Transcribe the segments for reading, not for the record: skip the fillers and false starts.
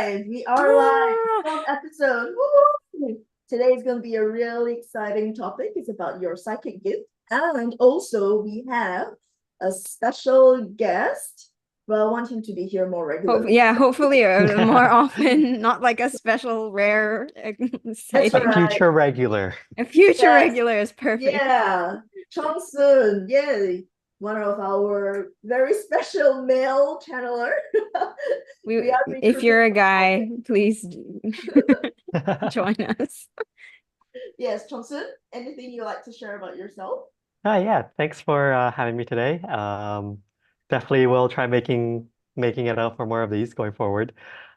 live. We are live. Ah, 12th episode. Woo! Today is going to be a really exciting topic. It's about your psychic gift. And also, we have a special guest. Well, I want him to be here more regularly. yeah, hopefully more often, not like a special rare That's sighting. right. Future regular. A future Yes. regular is perfect. Yeah. Chong Soon. Yay. One of our very special male channeler. We are If recruiting. you're a guy, please join us. Yes, Chong Soon, anything you like to share about yourself? Yeah, thanks for having me today. Definitely will try making it out for more of these going forward.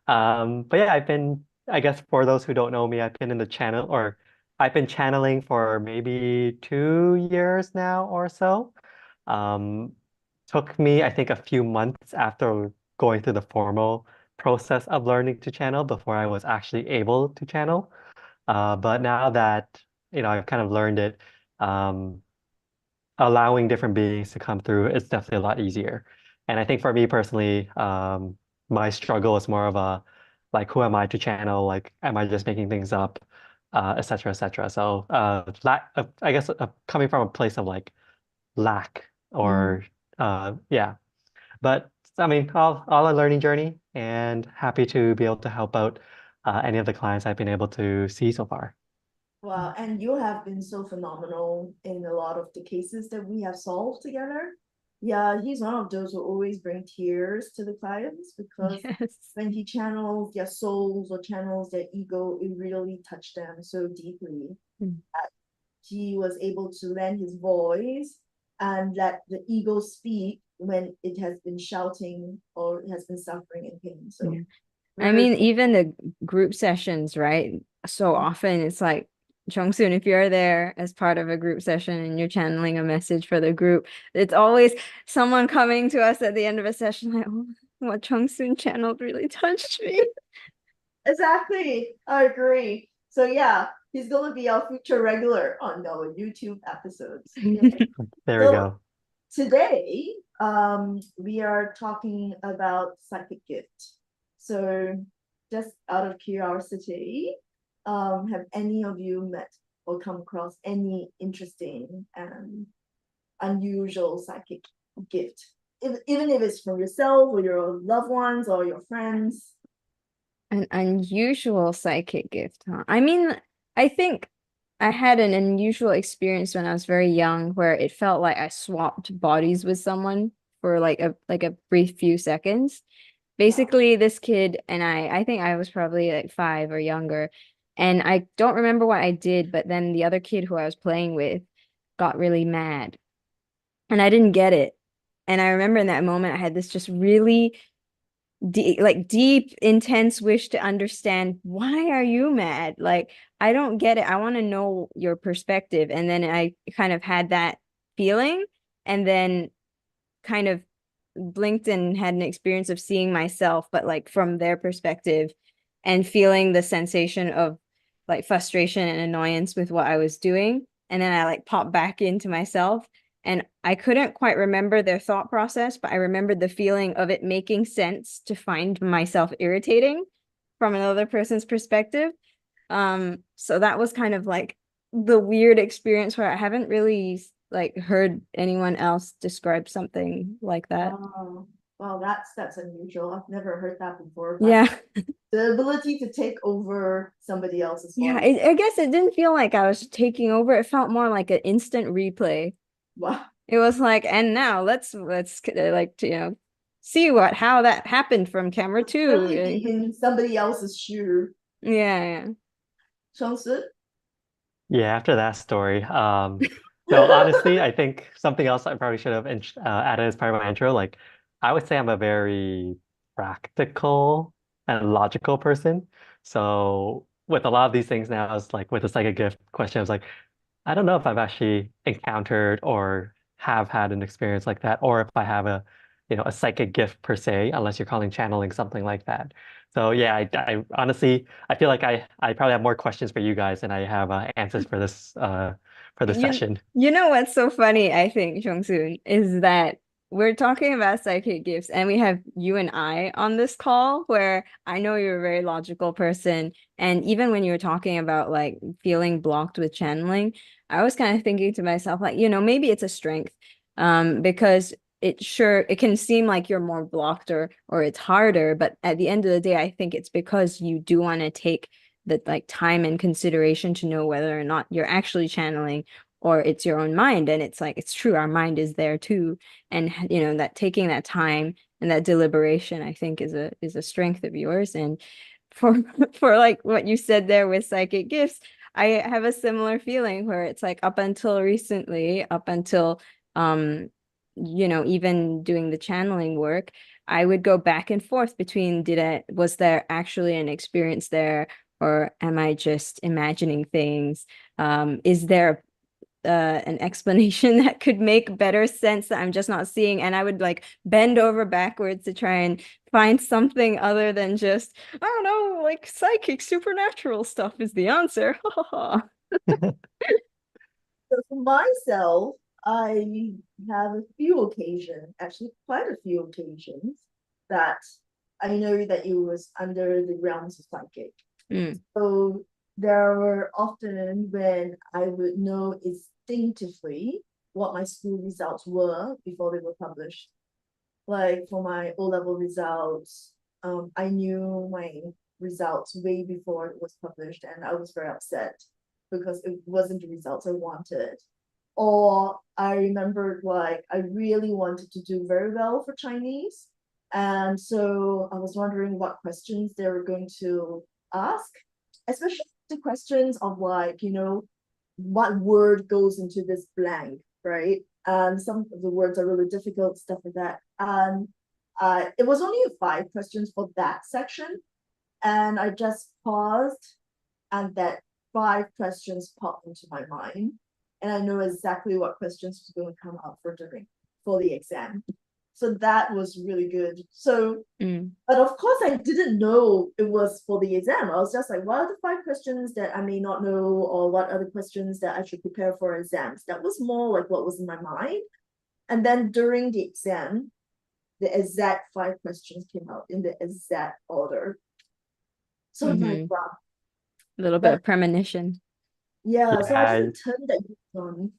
But yeah, I guess for those who don't know me, I've been in the channel or I've been channeling for maybe 2 years now or so. Um, Took me, I think, a few months after going through the formal process of learning to channel before I was actually able to channel. But now that, I've kind of learned it, um, allowing different beings to come through is definitely a lot easier. And I think for me personally, my struggle is more of a like, who am I to channel? Like, am I just making things up, et cetera, et cetera. So, I guess coming from a place of like lack Mm. or yeah. But I mean, all a learning journey, and happy to be able to help out any of the clients I've been able to see so far. Wow, and you have been so phenomenal in a lot of the cases that we have solved together. Yeah, he's one of those who always bring tears to the clients because Yes. when he channels their souls or channels their ego, it really touched them so deeply. Mm. He was able to lend his voice and let the ego speak when it has been shouting or it has been suffering in pain. So Yeah. I very mean, even the group sessions, right? So often it's like, Chongsoon, if you're there as part of a group session and you're channeling a message for the group, it's always someone coming to us at the end of a session like, oh, what Chongsoon channeled really touched me. exactly. I agree. So yeah, he's gonna be our future regular on our YouTube episodes. Yeah. There we So go. today, we are talking about psychic gift. So just out of curiosity, have any of you met or come across any interesting and unusual psychic gift? Even if it's from yourself or your loved ones or your friends. An unusual psychic gift, huh? I mean, I think I had an unusual experience when I was very young where it felt like I swapped bodies with someone for like a brief few seconds. Wow. Basically, this kid and I think I was probably like 5 or younger, and I don't remember what I did, but then the other kid who I was playing with got really mad, and I didn't get it. And I remember in that moment I had this just really deep, intense wish to understand why are you mad? Like, I don't get it. I want to know your perspective. And then I kind of had that feeling and then kind of blinked and had an experience of seeing myself, but like from their perspective and feeling the sensation of like frustration and annoyance with what I was doing. And then I like popped back into myself. And I couldn't quite remember their thought process, but I remembered the feeling of it making sense to find myself irritating from another person's perspective. So that was kind of like the weird experience where I haven't really like heard anyone else describe something like that. Oh, well, that's unusual. I've never heard that before, but Yeah. the ability to take over somebody else's Yeah, body. I guess it didn't feel like I was taking over. It felt more like an instant replay. Wow. It was like, and now let's like see what how that happened from camera Really two. be in somebody else's shoe. Yeah, Chongsu? Yeah, after that story. No, honestly, I think something else I probably should have added as part of my intro. Like, I would say I'm a very practical and logical person. So, with a lot of these things now, it's like with the psychic gift question, I was like, I don't know if I've actually encountered or have had an experience like that, or if I have a psychic gift per se, unless you're calling channeling something like that. So yeah, I honestly, I feel like I probably have more questions for you guys than I have answers for this you session. you know what's so funny, I think, Jungsoon, is that we're talking about psychic gifts, and we have you and I on this call where I know you're a very logical person. And even when you were talking about like feeling blocked with channeling, I was kind of thinking to myself, like, maybe it's a strength. Because it can seem like you're more blocked or it's harder, but at the end of the day, I think it's because you do want to take the like time and consideration to know whether or not you're actually channeling or it's your own mind. And it's like, it's true, our mind is there too. And that taking that time and that deliberation, I think is a strength of yours. And for for like what you said there with psychic gifts, I have a similar feeling where it's like up until recently, up until even doing the channeling work, I would go back and forth between was there actually an experience there, or am I just imagining things? Is there an explanation that could make better sense that I'm just not seeing? And I would like bend over backwards to try and find something other than just, I don't know, like psychic supernatural stuff is the answer. So for myself, I have a few occasions, actually quite a few occasions, that I know that it was under the realms of psychic. Mm. So there were often when I would know instinctively what my school results were before they were published. Like for my O-level results, I knew my results way before it was published, and I was very upset because it wasn't the results I wanted. Or I remembered like I really wanted to do very well for Chinese. And so I was wondering what questions they were going to ask, especially the questions of like, what word goes into this blank, right? And some of the words are really difficult, stuff like that. And it was only 5 questions for that section. And I just paused, and that 5 questions popped into my mind. And I know exactly what questions was going to come up for the exam. So that was really good. So, but of course, I didn't know it was for the exam. I was just like, what are the 5 questions that I may not know, or what are the questions that I should prepare for exams? That was more like what was in my mind. And then during the exam, the exact 5 questions came out in the exact order. So I'm like, wow. A little bit of premonition. Yeah, so I Yeah, just turned that on.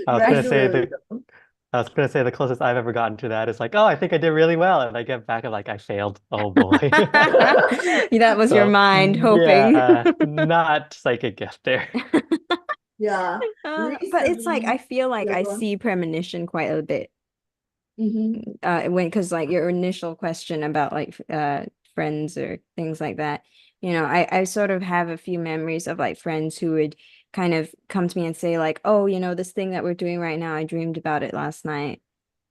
I was gonna say Regularly. the closest I've ever gotten to that is like, oh, I think I did really well, and I get back and like I failed. Oh boy. That was your So mind hoping. yeah, not psychic gift there. Yeah. But it's like I Recently, feel like yeah, I go on. see premonition quite a bit. Because like your initial question about like friends or things like that, I sort of have a few memories of like friends who would kind of come to me and say like, oh, this thing that we're doing right now, I dreamed about it last night.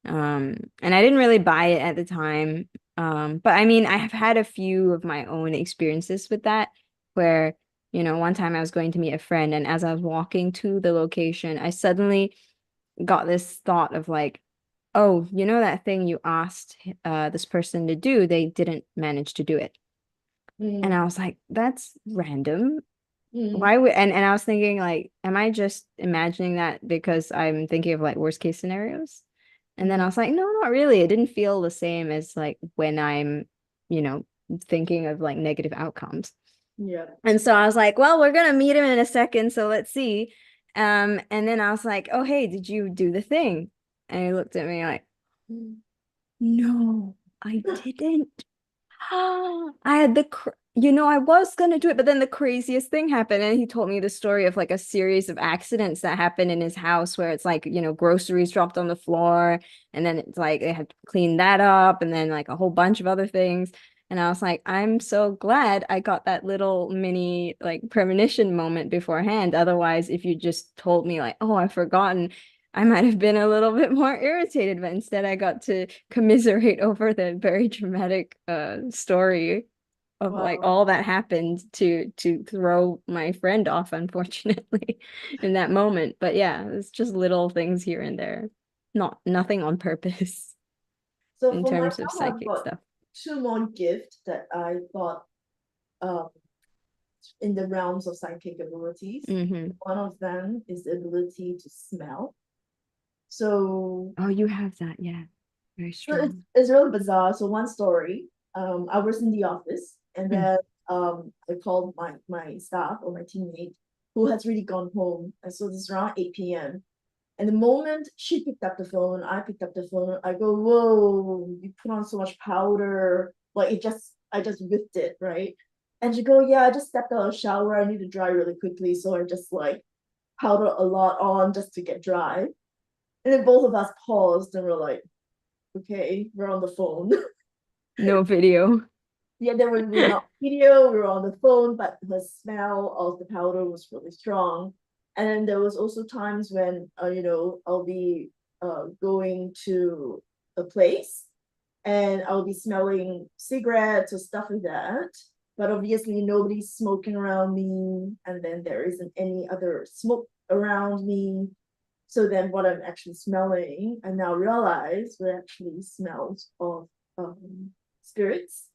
And I didn't really buy it at the time. But I mean, I have had a few of my own experiences with that where, one time I was going to meet a friend, and as I was walking to the location, I suddenly got this thought of like, oh, that thing you asked this person to do, they didn't manage to do it. And I was like, that's random. Why would and I was thinking like, am I just imagining that because I'm thinking of like worst case scenarios? And then I was like, no, not really. It didn't feel the same as like when I'm, you know, thinking of like negative outcomes. Yeah. And so I was like, well, we're gonna meet him in a second, so let's see. And then I was like, oh, hey, did you do the thing? And he looked at me like, no, I didn't. I had I was gonna do it, but then the craziest thing happened, and he told me the story of like a series of accidents that happened in his house where it's like, groceries dropped on the floor, and then it's like they had to clean that up, and then like a whole bunch of other things. And I was like, I'm so glad I got that little mini like premonition moment beforehand. Otherwise, if you just told me like, oh, I've forgotten, I might have been a little bit more irritated, but instead I got to commiserate over the very dramatic story of like Wow. all that happened to throw my friend off, unfortunately, in that moment. But yeah, it's just little things here and there. Nothing on purpose So in for terms of myself, I've psychic got stuff. 2 more gifts that I thought um in the realms of psychic abilities. Mm-hmm. One of them is the ability to smell. So, Oh, you have that. Yeah. Very so strong. it's really bizarre. So one story, I was in the office and Mm. then I called my staff or my teammate who has really gone home. And so this is around 8 p.m. And the moment she picked up the phone, I picked up the phone, I go, whoa, you put on so much powder. Like I just whipped it, right? And she go, yeah, I just stepped out of the shower. I need to dry really quickly. So I just like powder a lot on just to get dry. And then both of us paused and we're like, okay, we're on the phone. No video. Yeah, then we were not video, we were on the phone, but the smell of the powder was really strong. And then there was also times when I'll be going to a place and I'll be smelling cigarettes or stuff like that. But obviously nobody's smoking around me, and then there isn't any other smoke around me. So then what I'm actually smelling, I now realize were actually smells of spirits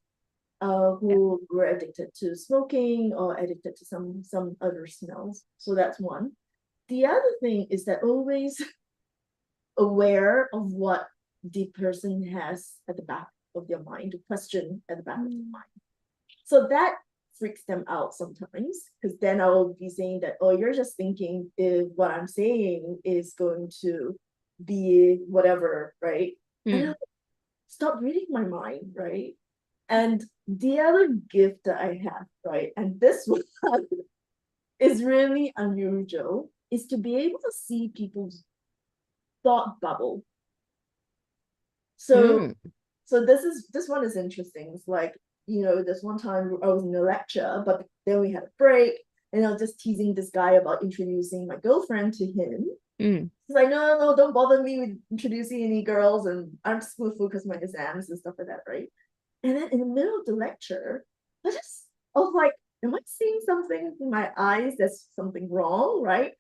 Yeah. who were addicted to smoking or addicted to some other smells. So that's one. The other thing is that always aware of what the person has at the back of their mind, the question at the back of their mind. So that freaks them out sometimes, because then I'll be saying that, oh, you're just thinking if what I'm saying is going to be whatever, right? And Mm. I'll stop reading my mind, right? And the other gift that I have, right, and this one is really unusual, is to be able to see people's thought bubble. So, Mm. so this one is interesting. It's like, there's one time I was in a lecture, but then we had a break, and I was just teasing this guy about introducing my girlfriend to him. Mm. He's like, no, no, no, don't bother me with introducing any girls, and I'm just going to focus on my exams and stuff like that, right? And then in the middle of the lecture, I was like, am I seeing something in my eyes that's something wrong, right?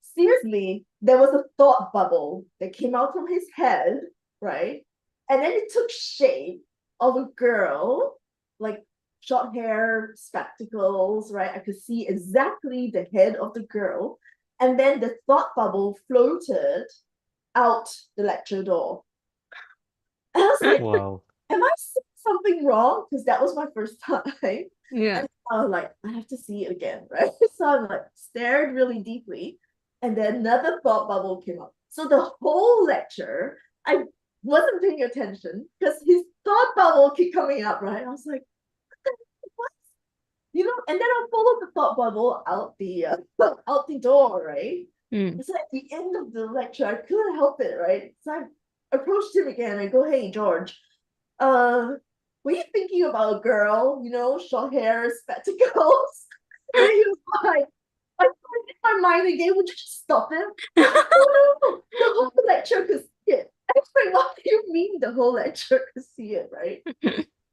Seriously, there was a thought bubble that came out from his head, right? And then it took shape of a girl, like short hair, spectacles, right? I could see exactly the head of the girl. And then the thought bubble floated out the lecture door. And I was like, Wow. am I seeing something wrong? Because that was my first time. Yeah. And I was like, I have to see it again, right? So I like stared really deeply, and then another thought bubble came up. So the whole lecture, I wasn't paying attention because his thought bubble kept coming up, right? I was like, what? And then I followed the thought bubble out the out the door, right? Mm. So at the end of the lecture, I couldn't help it, right? So I approached him again. I go, hey, George, were you thinking about a girl, short hair, spectacles? And he was like, I put it in my mind again. Would you just stop him? Oh no, the whole lecture could see it. I was like, what do you mean the whole lecture could see it, right?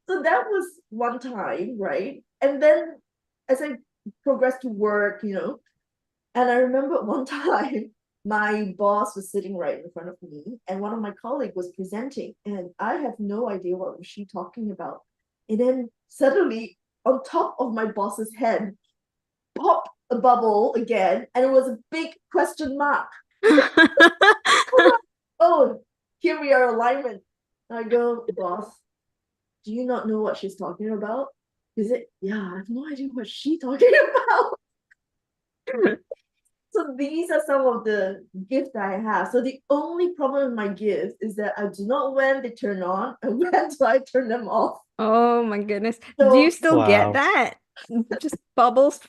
So that was one time, right? And then as I progressed to work, and I remember one time my boss was sitting right in front of me, and one of my colleagues was presenting, and I have no idea what was she talking about. And then suddenly, on top of my boss's head, popped a bubble again, and it was a big question mark. Oh, here we are, alignment. I go, boss, do you not know what she's talking about? Is it? Yeah, I have no idea what she's talking about. So these are some of the gifts I have. So the only problem with my gifts is that I do not when they turn on and when do I turn them off. Oh my goodness. Do you So still get Wow. that? Just bubbles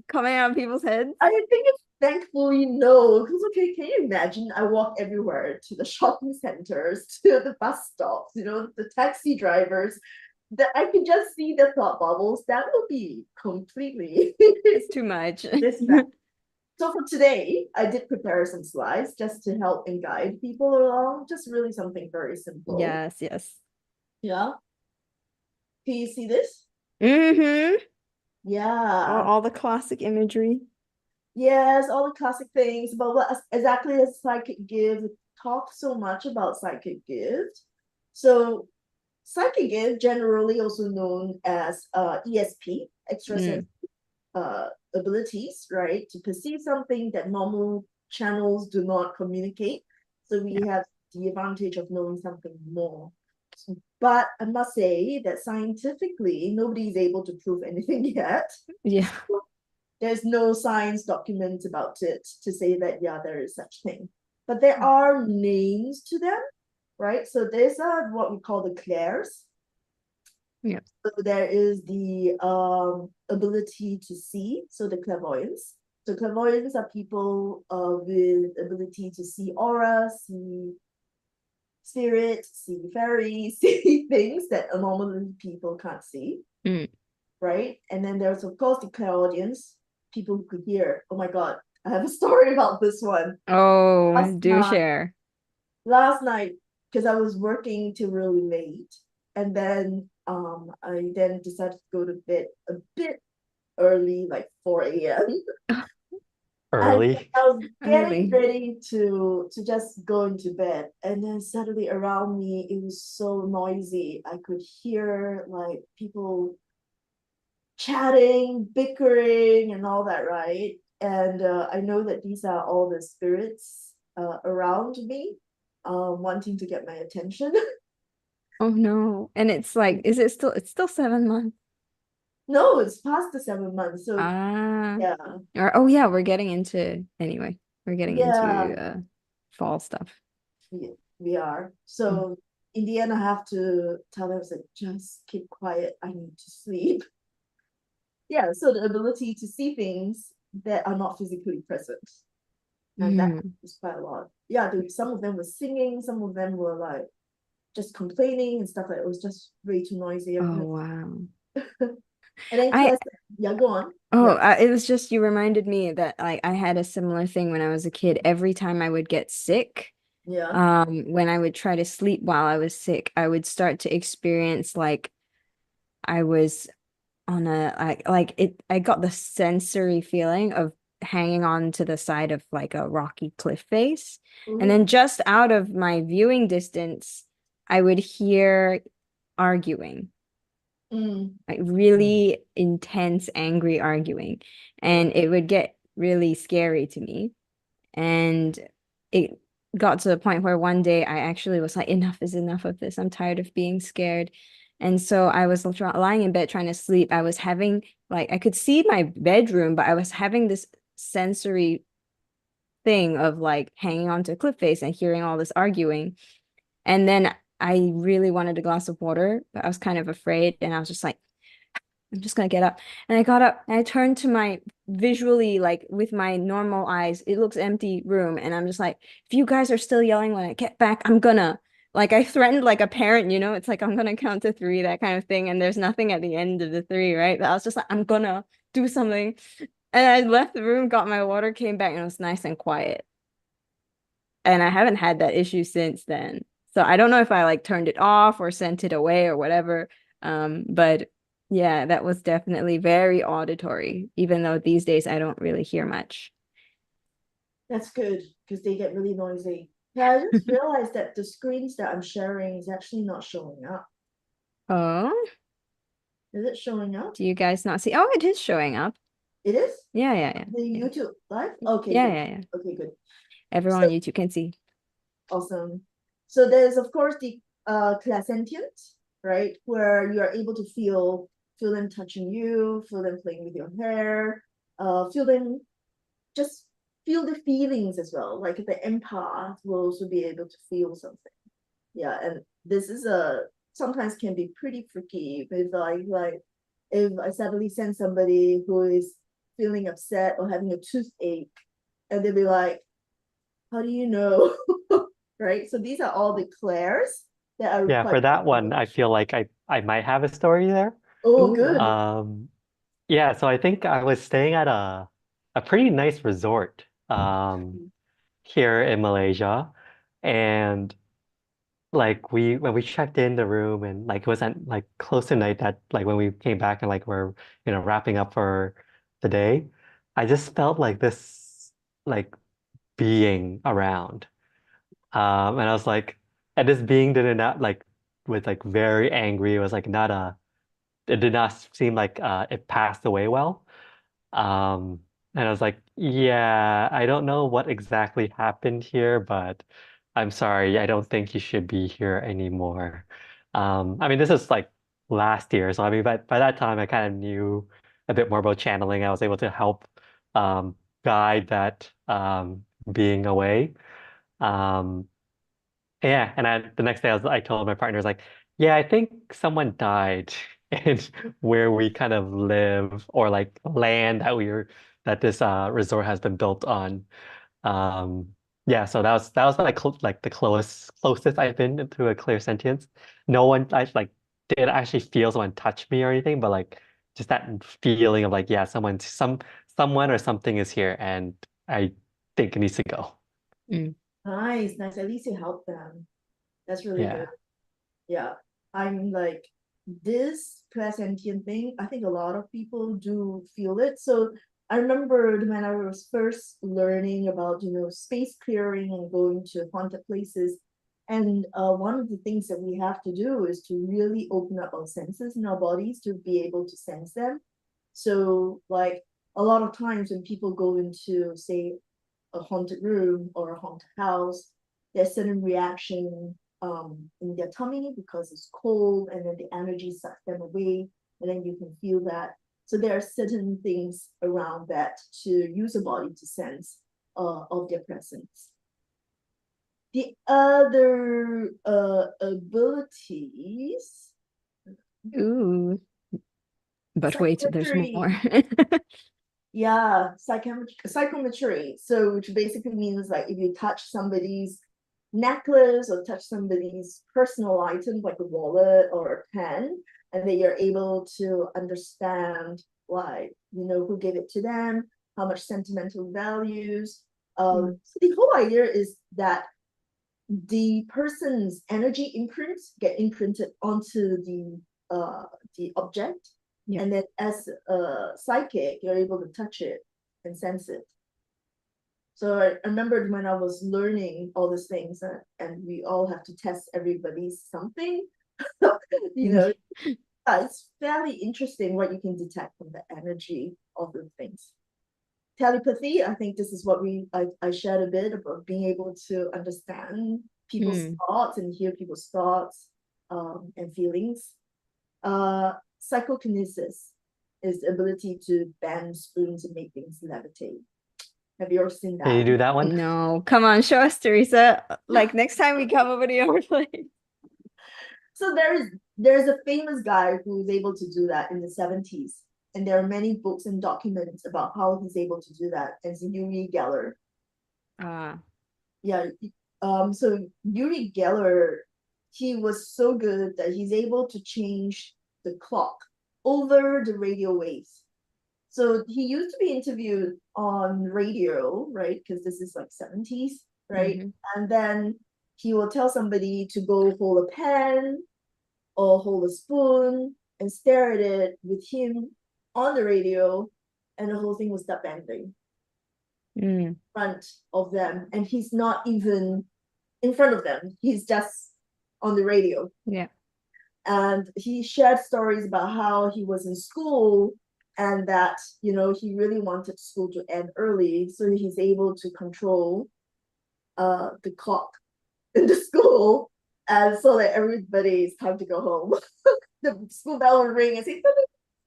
coming out of people's heads? I think it's thankfully no. Because okay, can you imagine? I walk everywhere to the shopping centers, to the bus stops, the taxi drivers. That I can just see the thought bubbles. That would be completely It's too much. distracting. So for today, I did prepare some slides just to help and guide people along. Just really something very simple. Yes, yes. Yeah. Can you see this? Mm-hmm. Yeah. All the classic imagery. Yes, all the classic things. But what exactly is psychic gift? Talk so much about psychic gift. So psychic gift, generally also known as ESP, extrasensory abilities, right? To perceive something that normal channels do not communicate. So we have the advantage of knowing something more. But I must say that scientifically, nobody is able to prove anything yet. Yeah. There's no science documents about it to say that, yeah, there is such thing. But there are names to them, right? So there's what we call the clairs. Yeah. So there is the ability to see, so the clairvoyance. So clairvoyants are people with ability to see aura, see spirits, see fairies, see things that normally people can't see, right? And then there's of course the clairaudience, people who could hear. Oh my god, I have a story about this one. Oh, Last do night, share. last night, because I was working till really late, and then I then decided to go to bed a bit early, like 4 a.m. And Early. I was getting Early. ready to just go into bed, and then suddenly around me it was so noisy. I could hear like people chatting, bickering, and all that, right? And I know that these are all the spirits around me, wanting to get my attention. Oh no. And it's like, it's still 7 months. No, it's past the 7 months. So Ah. yeah, Or oh yeah, we're getting into anyway. We're getting yeah, into fall stuff. we are. Mm. So in the end, I have to tell them, like, just keep quiet. I need to sleep. Yeah, so the ability to see things that are not physically present. And that Mm. is quite a lot. Yeah, some of them were singing, some of them were like just complaining and stuff like it was just way too noisy. Oh wow. And then I Claire said, yeah, go on. Oh, Yeah. it was just you reminded me that like I had a similar thing when I was a kid. Every time I would get sick, Yeah. when I would try to sleep while I was sick, I would start to experience like I was on a I got the sensory feeling of hanging on to the side of like a rocky cliff face. And Ooh. then just out of my viewing distance, I would hear arguing, Mm. like really intense, angry arguing. Yeah. And it would get really scary to me. And it got to the point where one day I actually was like, enough is enough of this. I'm tired of being scared. And so I was lying in bed trying to sleep. I was having, like, I could see my bedroom, but I was having this sensory thing of like hanging onto a cliff face and hearing all this arguing. And then I really wanted a glass of water, but I was kind of afraid. And I was just like, I'm just gonna get up. And I got up and I turned to my visually, like with my normal eyes, it looks empty room. And I'm just like, if you guys are still yelling when I get back, I'm gonna, like, I threatened like a parent, it's like I'm gonna count to three, that kind of thing. And there's nothing at the end of the three, right? But I was just like, I'm gonna do something. And I left the room, got my water, came back, and it was nice and quiet. And I haven't had that issue since then. So I don't know if I like turned it off or sent it away or whatever. But yeah, that was definitely very auditory, even though these days I don't really hear much. That's good because they get really noisy. Yeah, I just realized that the screens that I'm sharing is actually not showing up. Oh, Is it showing up? do you guys not see? Oh, it is showing up. It is? Yeah, yeah, yeah. The Yeah, YouTube live? Okay, yeah, good. yeah, yeah. Okay, good. Everyone So on YouTube can see. awesome. So there's of course the clairsentient, right? Where you are able to feel them touching you, feel them playing with your hair, feel them just feel the feelings as well. Like the empath will also be able to feel something. Yeah, and this is a sometimes can be pretty freaky with like if I suddenly send somebody who is feeling upset or having a toothache and they'll be like, how do you know? Right? So these are all the clairs that are Yeah, quite for that one, common. I feel like I might have a story there. Oh, Ooh. good. Um, yeah, so I think I was staying at a pretty nice resort here in Malaysia. And like when we checked in the room and like it was at like close to night that like when we came back and like we're wrapping up for the day, I just felt like this like being around. And I was like, and this being did not like was like very angry. It was like not it did not seem like it passed away well. And I was like, yeah, I don't know what exactly happened here, but I'm sorry, I don't think you should be here anymore. I mean, this is like last year, so I mean, by that time, I kind of knew a bit more about channeling. I was able to help um, guide that being away. Um, yeah, and the next day, I told my partner, I was like, yeah, I think someone died in where we kind of live, or like land that this resort has been built on. Um, yeah, so that was like the closest I've been to a clear sentience. No one I like didn't actually feel someone touch me or anything, but like just that feeling of like, yeah, someone or something is here, and I think it needs to go. Mm. Nice, nice. At least you helped them. That's really good. Yeah. Yeah. I'm like this clairsentient thing, I think a lot of people do feel it. So I remember when I was first learning about, space clearing and going to haunted places. And one of the things that we have to do is to really open up our senses in our bodies to be able to sense them. So, like, a lot of times when people go into, say, a haunted room or a haunted house, there's certain reaction in their tummy because it's cold, and then the energy sucks them away, and then you can feel that. So there are certain things around that to use a body to sense of their presence. The other abilities, Ooh, but wait, there's psychometry. more. Yeah, psychometry. So, which basically means like if you touch somebody's necklace or touch somebody's personal item like a wallet or a pen, and then you're able to understand why, who gave it to them, how much sentimental values. Mm. So the whole idea is that the person's energy imprints get imprinted onto the object, Yeah. and then as a psychic you're able to touch it and sense it. So I remembered when I was learning all these things, and we all have to test everybody's something. you know it's fairly interesting what you can detect from the energy of the things. Telepathy, I think this is what I shared a bit about being able to understand people's Mm. thoughts and hear people's thoughts and feelings. Psychokinesis is the ability to bend spoons and make things levitate. Have you ever seen Can you that? do that one? No, come on, show us, Teresa. Like next time we come over to your place. So there's a famous guy who's able to do that in the 70s. And there are many books and documents about how he's able to do that. It's Uri Geller. Ah, Yeah. So Uri Geller, he was so good that he's able to change the clock over the radio waves. So he used to be interviewed on radio, right? Because this is like 70s, right? mhm. And then he will tell somebody to go hold a pen or hold a spoon and stare at it with him on the radio, and the whole thing will start bending Mm. front of them, and he's not even in front of them, he's just on the radio. Yeah. And he shared stories about how he was in school, and that he really wanted school to end early, so he's able to control the clock in the school, and so that everybody is time to go home. The school bell will ring and say,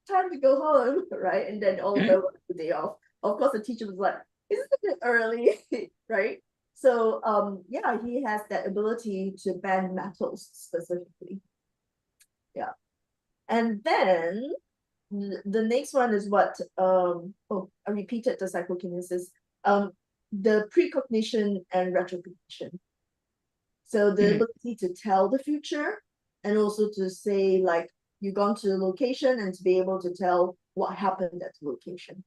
time to go home, right? And then all of them the day off. Of course, the teacher was like, isn't it early? Right? So yeah, he has that ability to bend metals specifically. Yeah. And then the next one is what I repeated the psychokinesis. The precognition and retrocognition. So the Mm. ability to tell the future, and also to say like you've gone to the location and to be able to tell what happened at the location.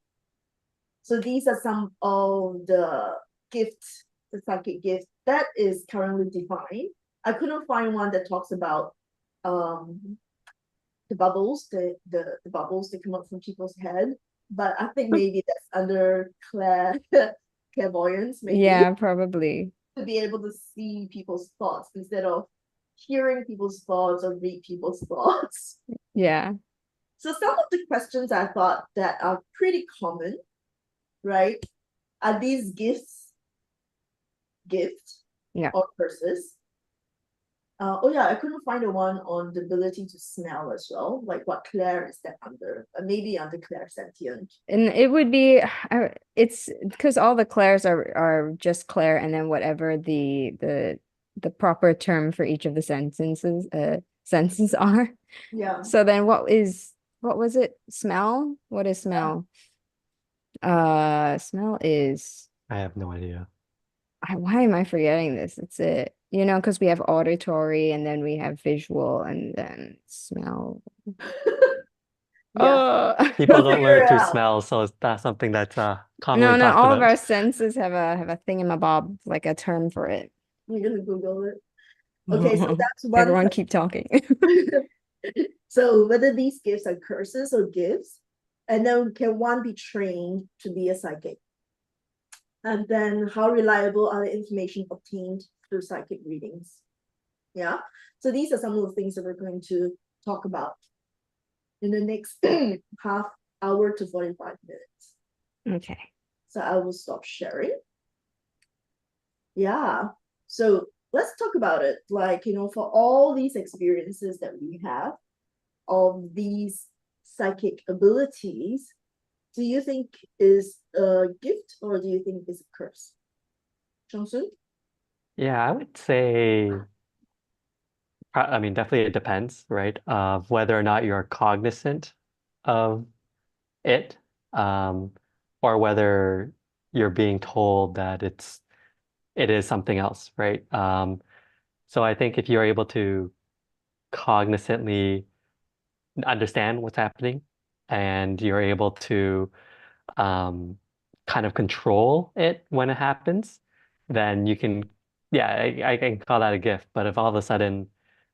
So these are some of the gifts, the psychic gift that is currently defined. I couldn't find one that talks about the bubbles, the bubbles that come up from people's head. But I think maybe that's under clairvoyance, maybe, Yeah, probably. to be able to see people's thoughts instead of hearing people's thoughts or read people's thoughts. Yeah. So some of the questions I thought that are pretty common, right? Are these gifts? Yeah. or curses. Oh yeah, I couldn't find the one on the ability to smell as well. Like what Claire is that under? Maybe under Claire sentient. And it would be it's because all the clairs are just Claire and then whatever the proper term for each of the sentences are. Yeah. So then what was it? Smell? What is smell? Smell is I have no idea. why am I forgetting this? It's it. You know, because we have auditory and then we have visual and then smell. Yeah. People We'll don't figure learn it through out. smell, so that's something that's commonly No, no, talked all of about. our senses have a thingamabob, like a term for it. You're gonna Google it. Okay, so that's one. Everyone keep talking. So whether these gifts are curses or gifts, and then can one be trained to be a psychic? And then how reliable are the information obtained through psychic readings? Yeah. So these are some of the things that we're going to talk about in the next half hour to 45 minutes. Okay. So I will stop sharing. Yeah. So let's talk about it. Like, for all these experiences that we have of these psychic abilities, do you think is a gift or do you think is a curse? Chongsun? Yeah, I would say, I mean, definitely it depends, right? Of whether or not you're cognizant of it, um, or whether you're being told that it is something else, right? So I think if you're able to cognizantly understand what's happening and you're able to um, kind of control it when it happens, then you can, yeah, I can call that a gift. But if all of a sudden,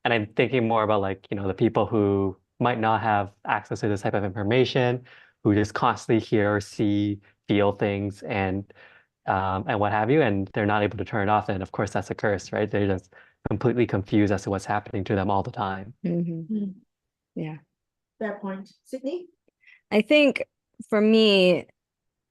and I'm thinking more about like, the people who might not have access to this type of information, who just constantly hear, see, feel things and what have you, and they're not able to turn it off, then of course that's a curse, right? They're just completely confused as to what's happening to them all the time. Hmm. Yeah. Fair point. Sydney? I think for me,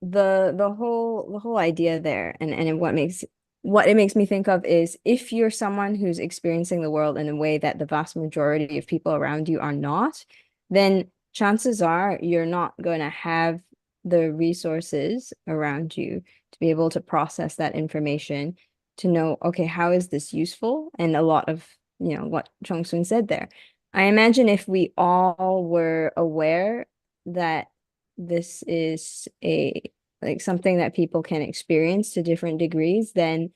the whole idea there and what it makes me think of is if you're someone who's experiencing the world in a way that the vast majority of people around you are not, then chances are you're not going to have the resources around you to be able to process that information to know, okay, how is this useful? And a lot of, what Chong Sun said there. I imagine if we all were aware that this is a like something that people can experience to different degrees, then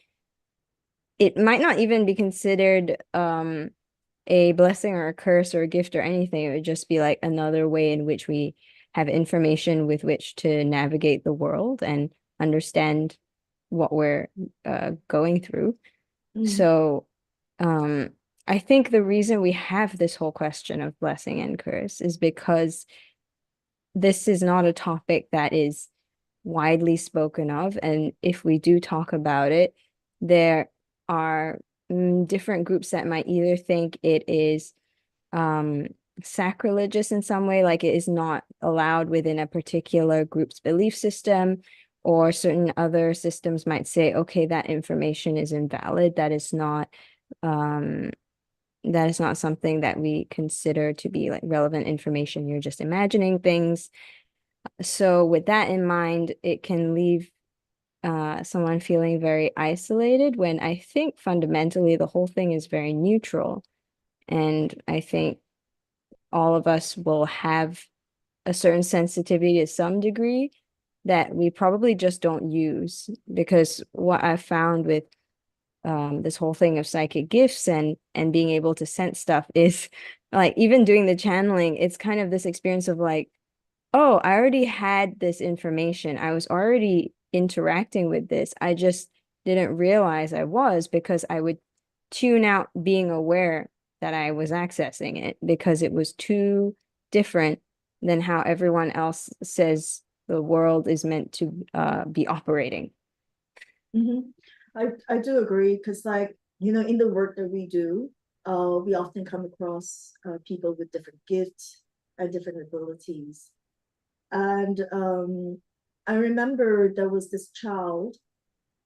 it might not even be considered a blessing or a curse or a gift or anything. It would just be like another way in which we have information with which to navigate the world and understand what we're going through. So I think the reason we have this whole question of blessing and curse is because this is not a topic that is widely spoken of. And if we do talk about it, there are different groups that might either think it is um, sacrilegious in some way, like it is not allowed within a particular group's belief system, or certain other systems might say, okay, that information is invalid. Um, that is not something that we consider to be like relevant information. You're just imagining things. So with that in mind, it can leave someone feeling very isolated when I think fundamentally the whole thing is very neutral. And I think all of us will have a certain sensitivity to some degree that we probably just don't use. Because what I've found with this whole thing of psychic gifts and being able to sense stuff is like even doing the channeling, it's kind of this experience of like, oh, I already had this information. I was already interacting with this. I just didn't realize I was because I would tune out being aware that I was accessing it because it was too different than how everyone else says the world is meant to be operating. I do agree because in the work that we do, we often come across people with different gifts and different abilities. And I remember there was this child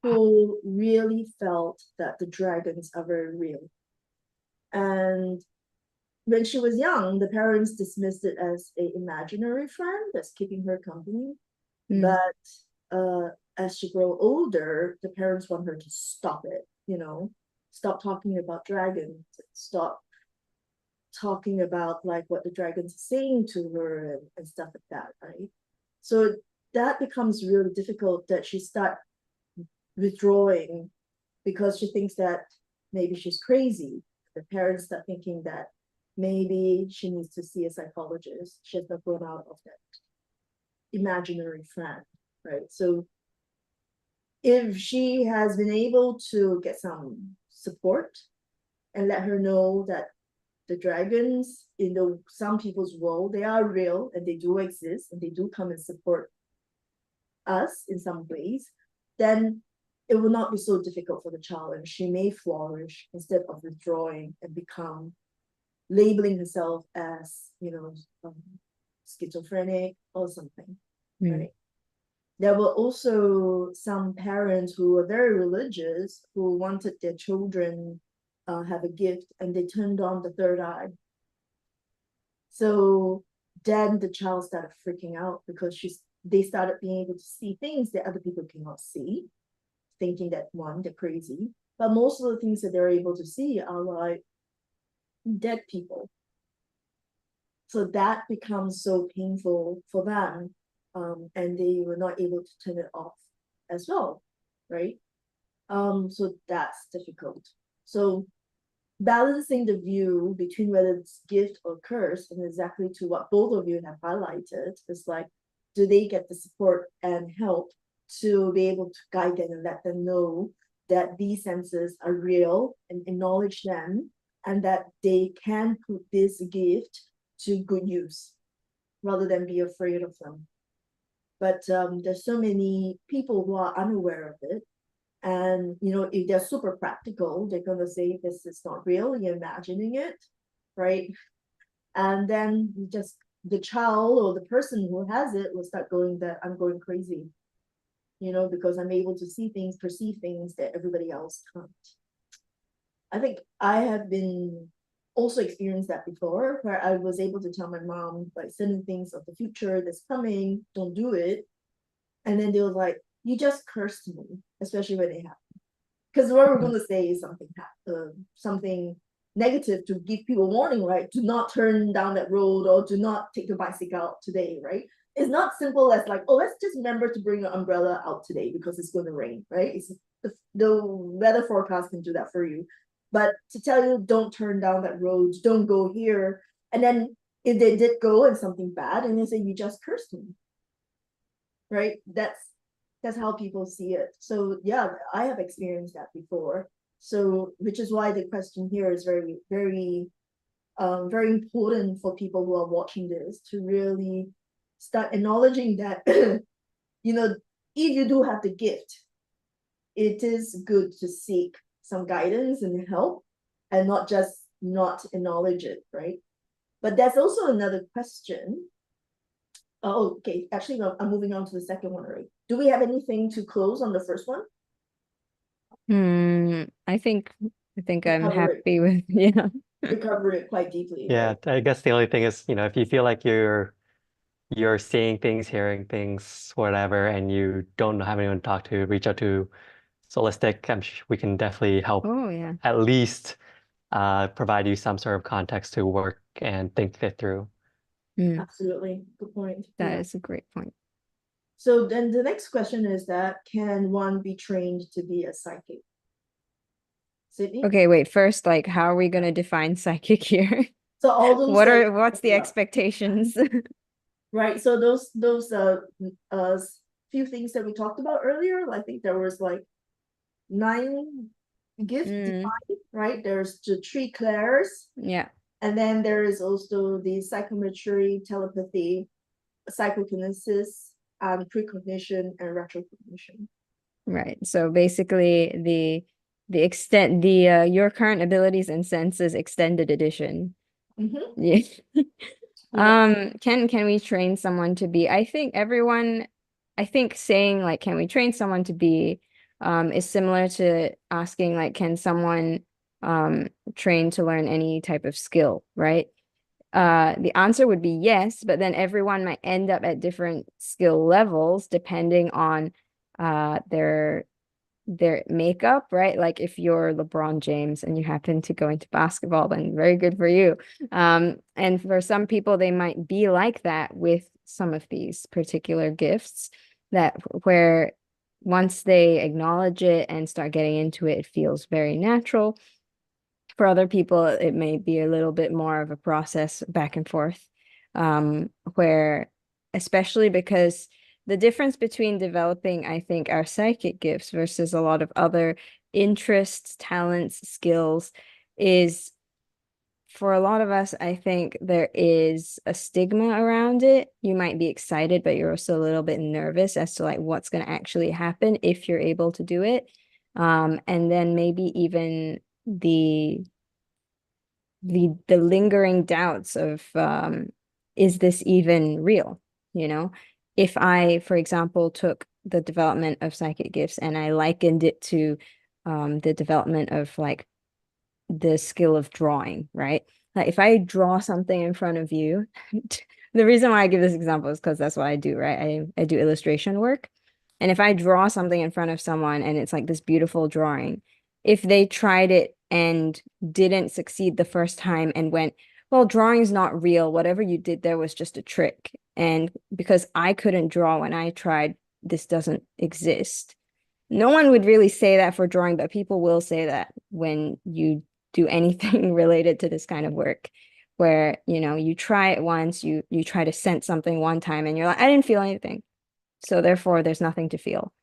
who really felt that the dragons are very real. And when she was young, the parents dismissed it as an imaginary friend that's keeping her company. But as she grew older, the parents want her to stop it, stop talking about dragons, stop talking about like what the dragons are saying to her and stuff like that, right? So that becomes really difficult, that she start withdrawing because she thinks that maybe she's crazy. The parents start thinking that maybe she needs to see a psychologist. She has not grown out of that imaginary friend, right? So if she has been able to get some support and let her know that the dragons in some people's world, they are real and they do exist and they do come and support us in some ways, then it will not be so difficult for the child, and she may flourish instead of withdrawing and become labeling herself as schizophrenic or something, right? There were also some parents who were very religious who wanted their children have a gift, and they turned on the third eye. So then the child started freaking out because they started being able to see things that other people cannot see, thinking that one, they're crazy. But most of the things that they're able to see are like dead people. So that becomes so painful for them, and they were not able to turn it off as well, right? So that's difficult. So balancing the view between whether it's gift or curse, and exactly to what both of you have highlighted, is like, do they get the support and help to be able to guide them and let them know that these senses are real and acknowledge them, and that they can put this gift to good use rather than be afraid of them. But there's so many people who are unaware of it. And, if they're super practical, they're going to say, this is not real, you're imagining it, right? And then just the child or the person who has it will start going that I'm going crazy, because I'm able to see things, perceive things that everybody else can't. I think I have been also experienced that before, where I was able to tell my mom like certain things of the future that's coming, don't do it. And then they were like, you just cursed me, especially when it happened. Because what we're going to say is something negative to give people warning, right? Do not turn down that road, or do not take your bicycle out today, right? It's not simple as like, oh, let's just remember to bring your umbrella out today because it's going to rain, right? It's the weather forecast can do that for you. But to tell you, don't turn down that road, don't go here. And then if they did go and something bad, and they say, you just cursed me, right? That's how people see it. So yeah, I have experienced that before. So which is why the question here is very, very, very important for people who are watching this to really start acknowledging that, if you do have the gift, it is good to seek some guidance and help, and not just not acknowledge it, right? But there's also another question. Oh, okay. Actually, no, I'm moving on to the second one already. Do we have anything to close on the first one? I think I'm Cover it. happy with yeah. We cover it quite deeply, Yeah, right? I guess the only thing is, if you feel like you're seeing things, hearing things, whatever, and you don't have anyone to talk to, reach out to Solistic. We can definitely help Oh yeah. at least provide you some sort of context to work and think it through. Absolutely. Good point. That is a great point. So then the next question is that, can one be trained to be a psychic? Sydney? Okay, wait, first, like, how are we gonna define psychic here? So all those What's the expectations? right? So those few things that we talked about earlier, I think there was like 9 gifts defined, right? There's the 3 clairs. Yeah. And then there is also the psychometry, telepathy, psychokinesis, precognition, and retrocognition. Right. So basically the extent your current abilities and senses extended edition. Yeah. Can we train someone to be, I think saying like, can we train someone to be is similar to asking like, can someone train to learn any type of skill, right? The answer would be yes, but then everyone might end up at different skill levels depending on their makeup, right? Like if you're LeBron James and you happen to go into basketball, then very good for you. And for some people, they might be like that with some of these particular gifts that where once they acknowledge it and start getting into it, it feels very natural. For other people, it may be a little bit more of a process back and forth, where especially because the difference between developing, I think, our psychic gifts versus a lot of other interests, talents, skills is for a lot of us, I think there is a stigma around it. You might be excited, but you're also a little bit nervous as to like what's going to actually happen if you're able to do it. And then maybe even the lingering doubts of is this even real? You know, if I, for example, took the development of psychic gifts and I likened it to the development of like the skill of drawing, right? Like if I draw something in front of you, the reason why I give this example is because that's what I do, right? I do illustration work. And if I draw something in front of someone and it's like this beautiful drawing, if they tried it and didn't succeed the first time and went, well, drawing is not real. Whatever you did there was just a trick. And because I couldn't draw when I tried, this doesn't exist. No one would really say that for drawing, but people will say that when you do anything related to this kind of work, where, you know, you try it once, you try to sense something one time and you're like, I didn't feel anything. So therefore there's nothing to feel.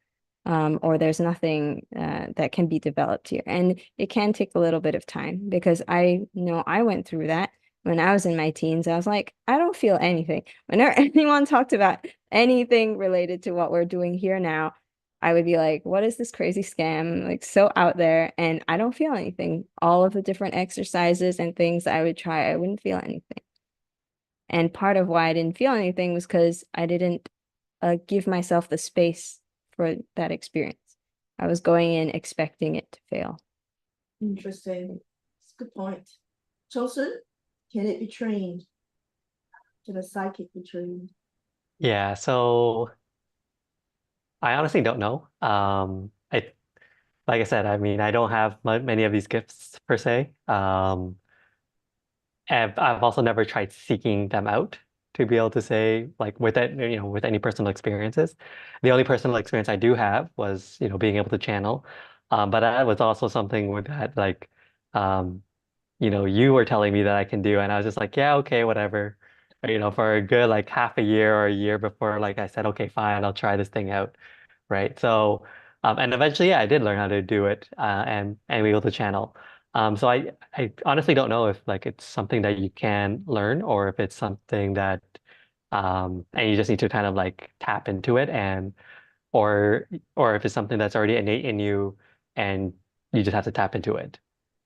Or there's nothing that can be developed here. And it can take a little bit of time because I know I went through that when I was in my teens. I was like, I don't feel anything. Whenever anyone talked about anything related to what we're doing here now, I would be like, what is this crazy scam? Like so out there. And I don't feel anything. All of the different exercises and things I would try, I wouldn't feel anything. And part of why I didn't feel anything was because I didn't give myself the space for that experience. I was going in expecting it to fail. Interesting. It's a good point. Chosen, can it be trained? Can a psychic be trained? Yeah, so I honestly don't know. I like I said, I mean, I don't have many of these gifts per se. I've also never tried seeking them out to be able to say like with that, you know, with any personal experiences. The only personal experience I do have was, you know, being able to channel. But that was also something with that like um, you know, you were telling me that I can do, and I was just like, yeah, okay, whatever. Or, you know, for a good like half a year or a year before like I said, okay, fine, I'll try this thing out. Right. So and eventually, yeah, I did learn how to do it and be able to channel. So I honestly don't know if like it's something that you can learn or if it's something that and you just need to kind of like tap into it and or or if it's something that's already innate in you and you just have to tap into it.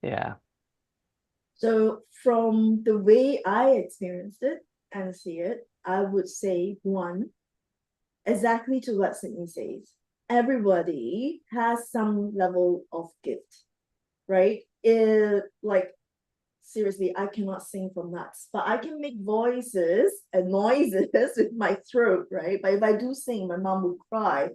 Yeah. So from the way I experienced it and see it, I would say one, exactly to what Sydney says. Everybody has some level of gift, right? Like seriously, I cannot sing for nuts, but I can make voices and noises with my throat, right? But if I do sing, my mom would cry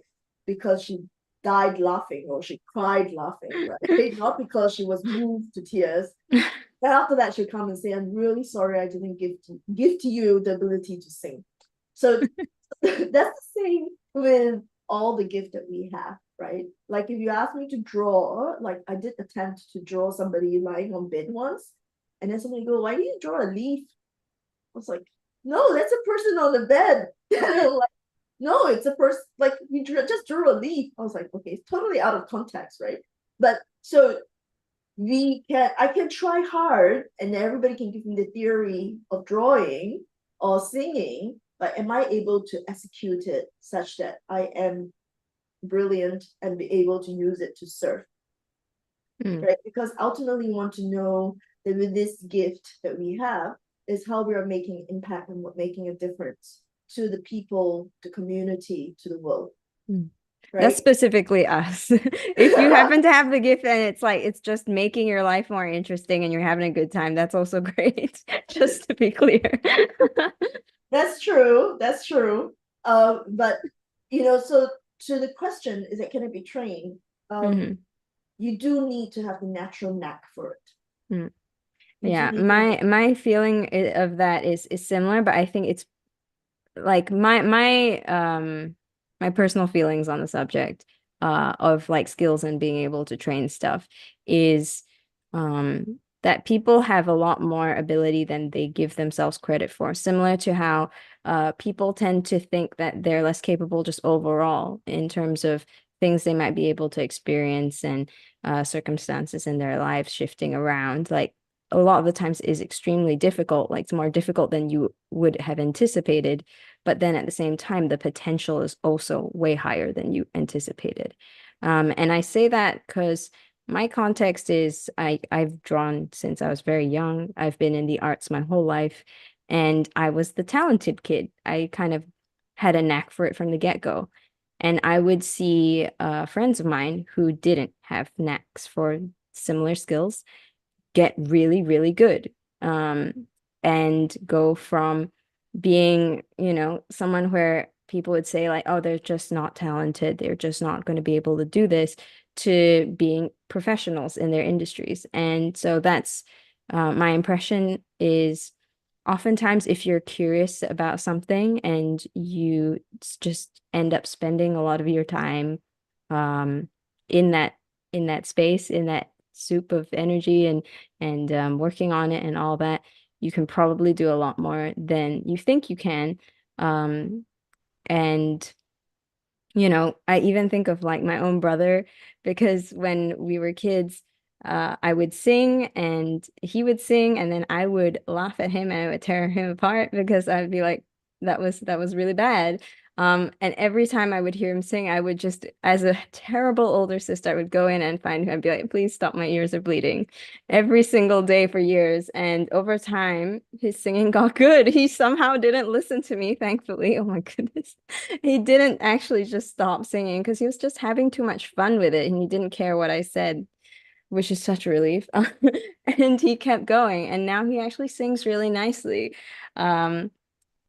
because she died laughing or she cried laughing, right? Not because she was moved to tears. But after that, she'll come and say, I'm really sorry I didn't give to you the ability to sing. So that's the same with all the gift that we have, right? Like if you ask me to draw, like I did attempt to draw somebody lying on bed once, and then somebody go, why do you draw a leaf? I was like, no, that's a person on the bed. Like, no, it's a person, like you just drew a leaf. I was like, okay, it's totally out of context, right? But so I can try hard and everybody can give me the theory of drawing or singing, but am I able to execute it such that I am brilliant and be able to use it to serve? Right? Because ultimately we want to know that with this gift that we have is how we are making impact and making a difference to the people, the community, to the world. That's right? specifically us. If you happen to have the gift and it's like it's just making your life more interesting and you're having a good time, that's also great. Just to be clear. That's true. That's true. But so to the question, is it can it be trained? Mhm. You do need to have the natural knack for it. Mm. You do Yeah, need to my know. my feeling of that is similar, but I think it's like my personal feelings on the subject of like skills and being able to train stuff is that people have a lot more ability than they give themselves credit for, similar to how people tend to think that they're less capable just overall in terms of things they might be able to experience and circumstances in their lives shifting around. Like a lot of the times is extremely difficult, like it's more difficult than you would have anticipated, but then at the same time, the potential is also way higher than you anticipated. And I say that because my context is I've drawn since I was very young. I've been in the arts my whole life, and I was the talented kid. I kind of had a knack for it from the get-go. And I would see friends of mine who didn't have knacks for similar skills get really, really good. And go from being, someone where people would say like, oh, they're just not talented, they're just not going to be able to do this, to being professionals in their industries. And so that's my impression is oftentimes if you're curious about something and you just end up spending a lot of your time um in that space, in that soup of energy and working on it and all that, you can probably do a lot more than you think you can. Um, and I even think of like my own brother because when we were kids, I would sing and he would sing, and then I would laugh at him and I would tear him apart because I'd be like, that was really bad. And every time I would hear him sing, I would just, as a terrible older sister, I would go in and find him and be like, please stop, my ears are bleeding every single day for years. And over time, his singing got good. He somehow didn't listen to me, thankfully. Oh my goodness. He didn't actually just stop singing because he was just having too much fun with it and he didn't care what I said, which is such a relief. And he kept going, and now he actually sings really nicely. Um,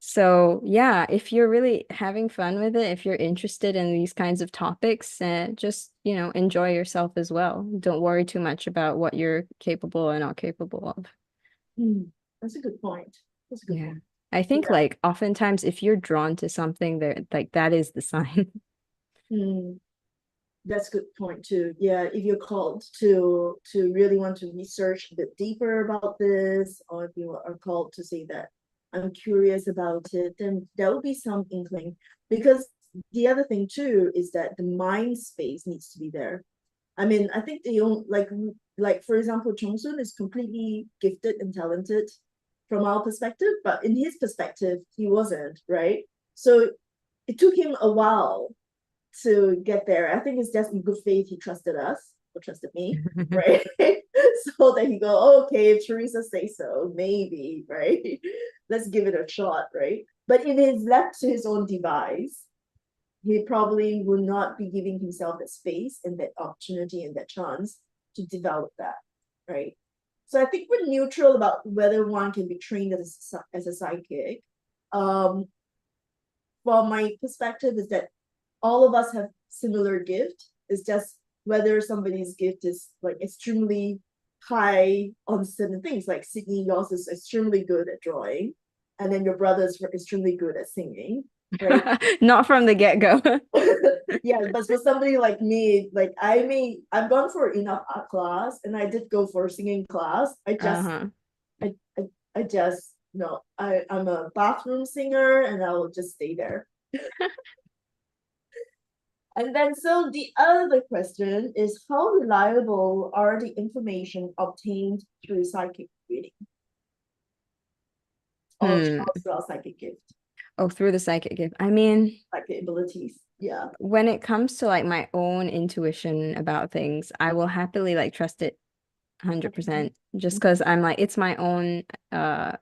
so yeah, if you're really having fun with it, if you're interested in these kinds of topics, just, enjoy yourself as well. Don't worry too much about what you're capable and not capable of. Hmm, that's a good point. That's a good Yeah. point. I think Yeah. like oftentimes if you're drawn to something there, like that is the sign. Hmm, that's a good point too. Yeah, if you're called to really want to research a bit deeper about this, or if you are called to say that I'm curious about it, then there will be some inkling. Because the other thing too is that the mind space needs to be there. I mean, I think they don't like for example, Chongsun is completely gifted and talented from our perspective, but in his perspective, he wasn't, right? So it took him a while to get there. I think it's just in good faith he trusted us or trusted me, right? So that he go, oh, okay, if Teresa says so, maybe, right? Let's give it a shot, right? But if he's left to his own device, he probably will not be giving himself that space and that opportunity and that chance to develop that, right? So I think we're neutral about whether one can be trained as a psychic. Um, well, my perspective is that all of us have similar gift. It's just whether somebody's gift is like extremely high on certain things. Like Sydney, yours is extremely good at drawing, and then your brother's extremely good at singing, right? Not from the get-go. Yeah, but for somebody like me, like I've gone for enough art class, and I did go for singing class. Uh-huh. I, I, I just no, I'm a bathroom singer, and I will just stay there. And then, so the other question is, how reliable are the information obtained through psychic reading or Hmm. through our psychic gift, Oh, through the psychic gift. I mean, psychic abilities? Yeah. when it comes to like my own intuition about things, I will happily like trust it 100% just because I'm like it's my own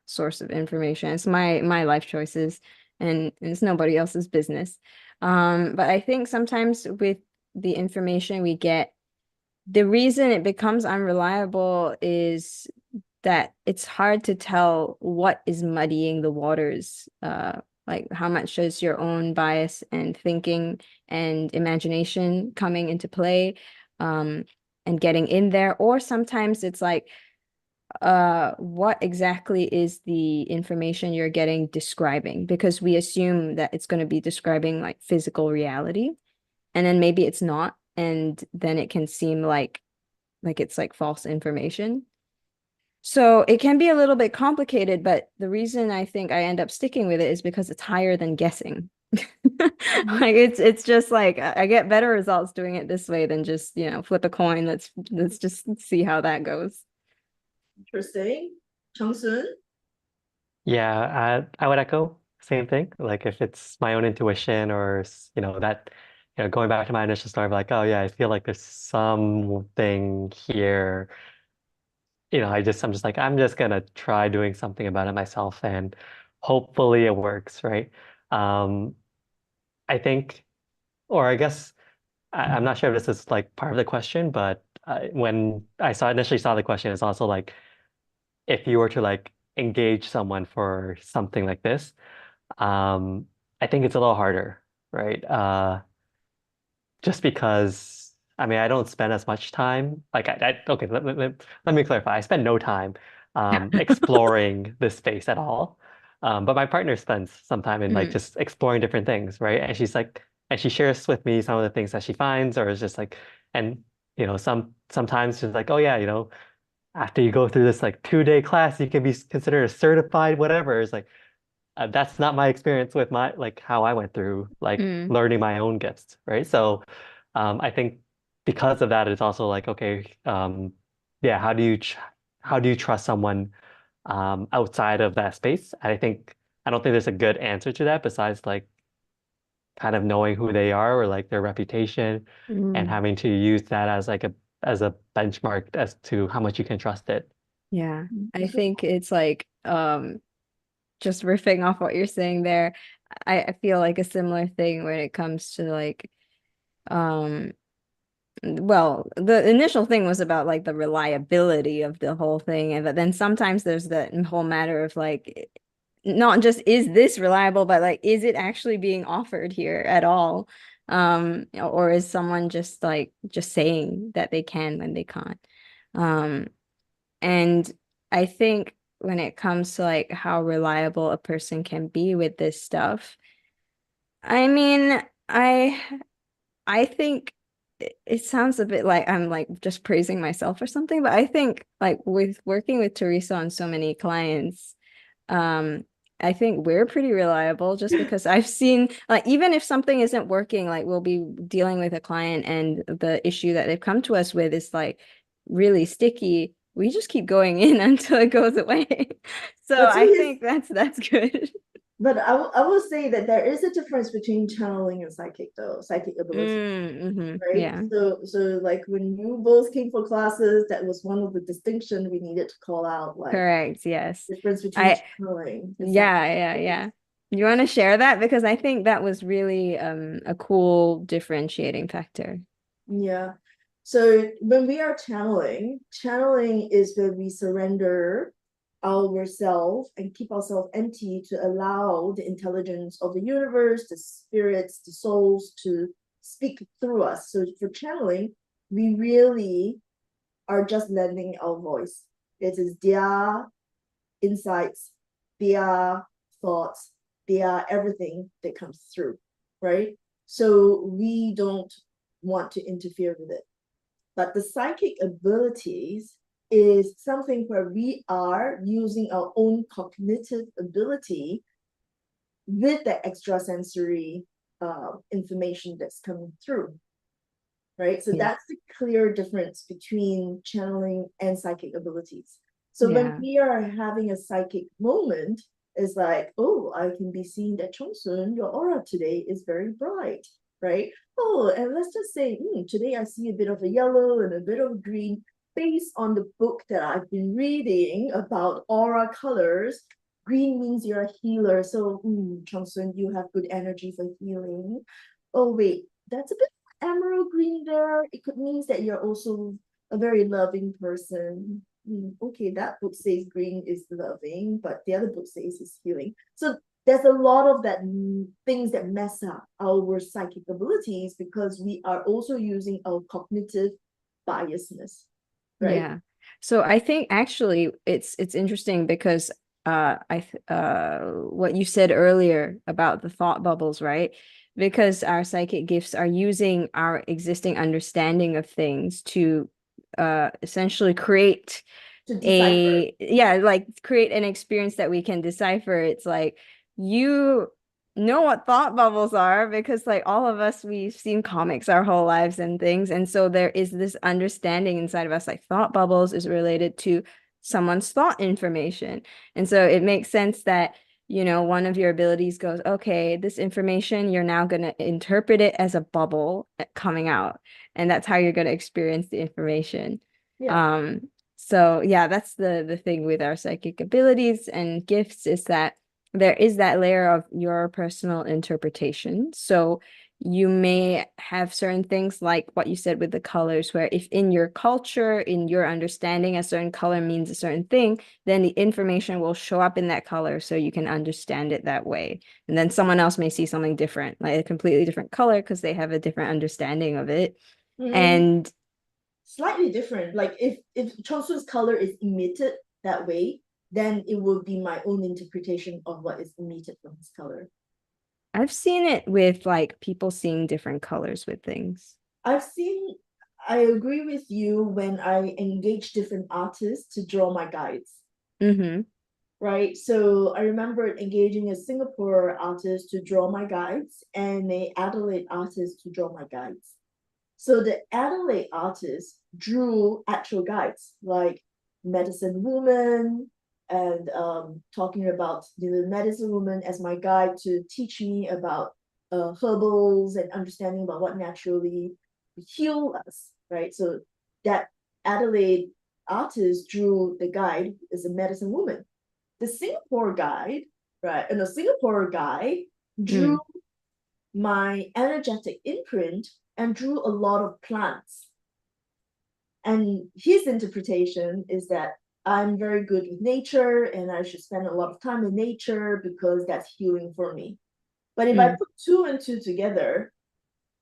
source of information. It's my life choices and it's nobody else's business. But I think sometimes with the information we get, the reason it becomes unreliable is that it's hard to tell what is muddying the waters. Like how much is your own bias and thinking and imagination coming into play, and getting in there, or sometimes it's like, what exactly is the information you're getting describing? Because we assume that it's going to be describing like physical reality, and then maybe it's not, and then it can seem like it's like false information. So it can be a little bit complicated, but the reason I think I end up sticking with it is because it's higher than guessing. Like it's just like I get better results doing it this way than just, flip a coin. Let's just see how that goes. Interesting. Chongsun? Yeah, I would echo same thing. Like if it's my own intuition or that going back to my initial story of like, oh yeah, I feel like there's something here. I'm just like, I'm just gonna try doing something about it myself and hopefully it works, right? Um, I think, or I guess I'm not sure if this is like part of the question, but when I initially saw the question, it's also like if you were to like engage someone for something like this, um, I think it's a little harder, right? Just because I mean I don't spend as much time. Like okay, let me clarify. I spend no time exploring this space at all. But my partner spends some time in like Mm, just exploring different things, right? And she shares with me some of the things that she finds, or is just like, and sometimes she's like, oh yeah, after you go through this like 2-day class, you can be considered a certified whatever. It's like that's not my experience with my like how I went through like mm, learning my own gifts, right? So I think because of that, it's also like, okay, yeah, how do you trust someone outside of that space? I don't think there's a good answer to that besides like kind of knowing who they are or like their reputation and mm. having to use that as like a benchmark as to how much you can trust it. Yeah. I think it's like, just riffing off what you're saying there, I feel like a similar thing when it comes to like, um well, the initial thing was about like the reliability of the whole thing, and but then sometimes there's that whole matter of like not just is this reliable, but like is it actually being offered here at all? Or is someone just like just saying that they can when they can't? Um, and I think when it comes to like how reliable a person can be with this stuff, I mean, I think it sounds a bit like I'm like just praising myself or something, but I think like with working with Teresa on so many clients, um, I think we're pretty reliable just because I've seen like even if something isn't working, like we'll be dealing with a client and the issue that they've come to us with is like really sticky. We just keep going in until it goes away. So But see, I think that's good. but I will say that there is a difference between channeling and psychic though, psychic ability, right? Yeah, So like when you both came for classes, that was one of the distinction we needed to call out, like correct. Yes. difference between I channeling and psychic Yeah. abilities. You want to share that? Because I think that was really a cool differentiating factor. Yeah. So when we are channeling is where we surrender ourselves and keep ourselves empty to allow the intelligence of the universe, the spirits, the souls to speak through us. So for channeling, we really are just lending our voice. It is their insights, their thoughts, their everything that comes through, right? So we don't want to interfere with it. But the psychic abilities is something where we are using our own cognitive ability with the extrasensory information that's coming through, right? So Yeah. that's the clear difference between channeling and psychic abilities. So when Yeah. we are having a psychic moment, it's like, oh, I can be seeing that Chongsun, your aura today is very bright, right? Oh, and let's just say, today I see a bit of a yellow and a bit of green based on the book that I've been reading about aura colors. green means you're a healer. So, Chongsun, you have good energy for healing. Oh, wait, that's a bit emerald green there. It could mean that you're also a very loving person. Okay, that book says green is loving, but the other book says it's healing. So there's a lot of that things that mess up our psychic abilities because we are also using our cognitive biasness, right? Yeah. So I think actually it's interesting because what you said earlier about the thought bubbles, right? Because our psychic gifts are using our existing understanding of things to essentially create To decipher. like create an experience that we can decipher. It's like you know what thought bubbles are because like all of us, we've seen comics our whole lives and things, and so there is this understanding inside of us like thought bubbles is related to someone's thought information. And so it makes sense that one of your abilities goes, okay, this information, you're now going to interpret it as a bubble coming out, and that's how you're going to experience the information. Yeah. So yeah, that's the thing with our psychic abilities and gifts, is that there is that layer of your personal interpretation. So you may have certain things like what you said with the colors, where if in your culture, in your understanding, a certain color means a certain thing, then the information will show up in that color so you can understand it that way. And then someone else may see something different, like a completely different color, because they have a different understanding of it. And slightly different. Like if Chongsun's color is emitted that way, then it will be my own interpretation of what is emitted from his color. I've seen it with like people seeing different colors with things. I agree with you when I engage different artists to draw my guides. Right. So I remember engaging a Singapore artist to draw my guides and a Adelaide artist to draw my guides. So the Adelaide artist drew actual guides like medicine woman and talking about the medicine woman as my guide to teach me about herbals and understanding about what naturally heal us, right? So that Adelaide artist drew the guide as a medicine woman. The Singapore guide, right? And the Singapore guy drew my energetic imprint and drew a lot of plants. And his interpretation is that I'm very good with nature and I should spend a lot of time in nature because that's healing for me. But if I put two and two together,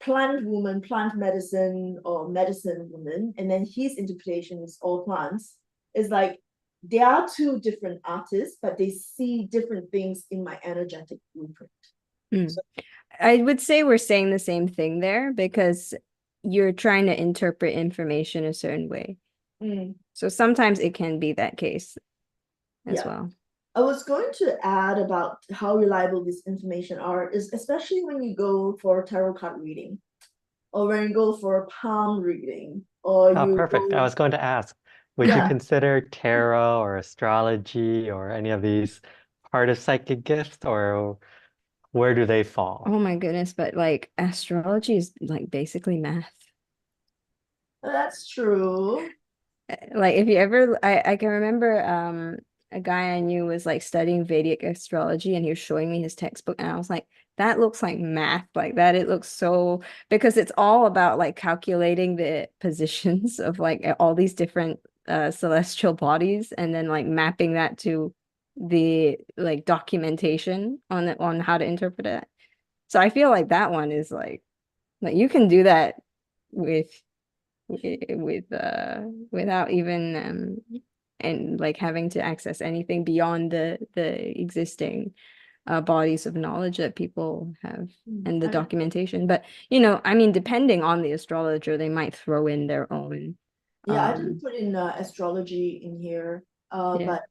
plant woman, plant medicine, or medicine woman, and then his interpretation is all plants, is like they are two different artists, but they see different things in my energetic blueprint. So, I would say we're saying the same thing there because you're trying to interpret information a certain way. So sometimes it can be that case as well. I was going to add about how reliable this information are, is especially when you go for tarot card reading, or when you go for palm reading, or you perfect. I was going to ask, would you consider tarot or astrology or any of these part of psychic gifts, or where do they fall? Oh my goodness, but like astrology is like basically math. That's true. Like if you ever, I can remember a guy I knew was like studying Vedic astrology and he was showing me his textbook and I was like, that looks like math, like that. It looks so, because it's all about like calculating the positions of like all these different celestial bodies and then like mapping that to the like documentation on how to interpret it. So I feel like that one is like you can do that with without even and like having to access anything beyond the existing bodies of knowledge that people have and the documentation. But I mean, depending on the astrologer, they might throw in their own. I didn't put in astrology in here, Yeah. but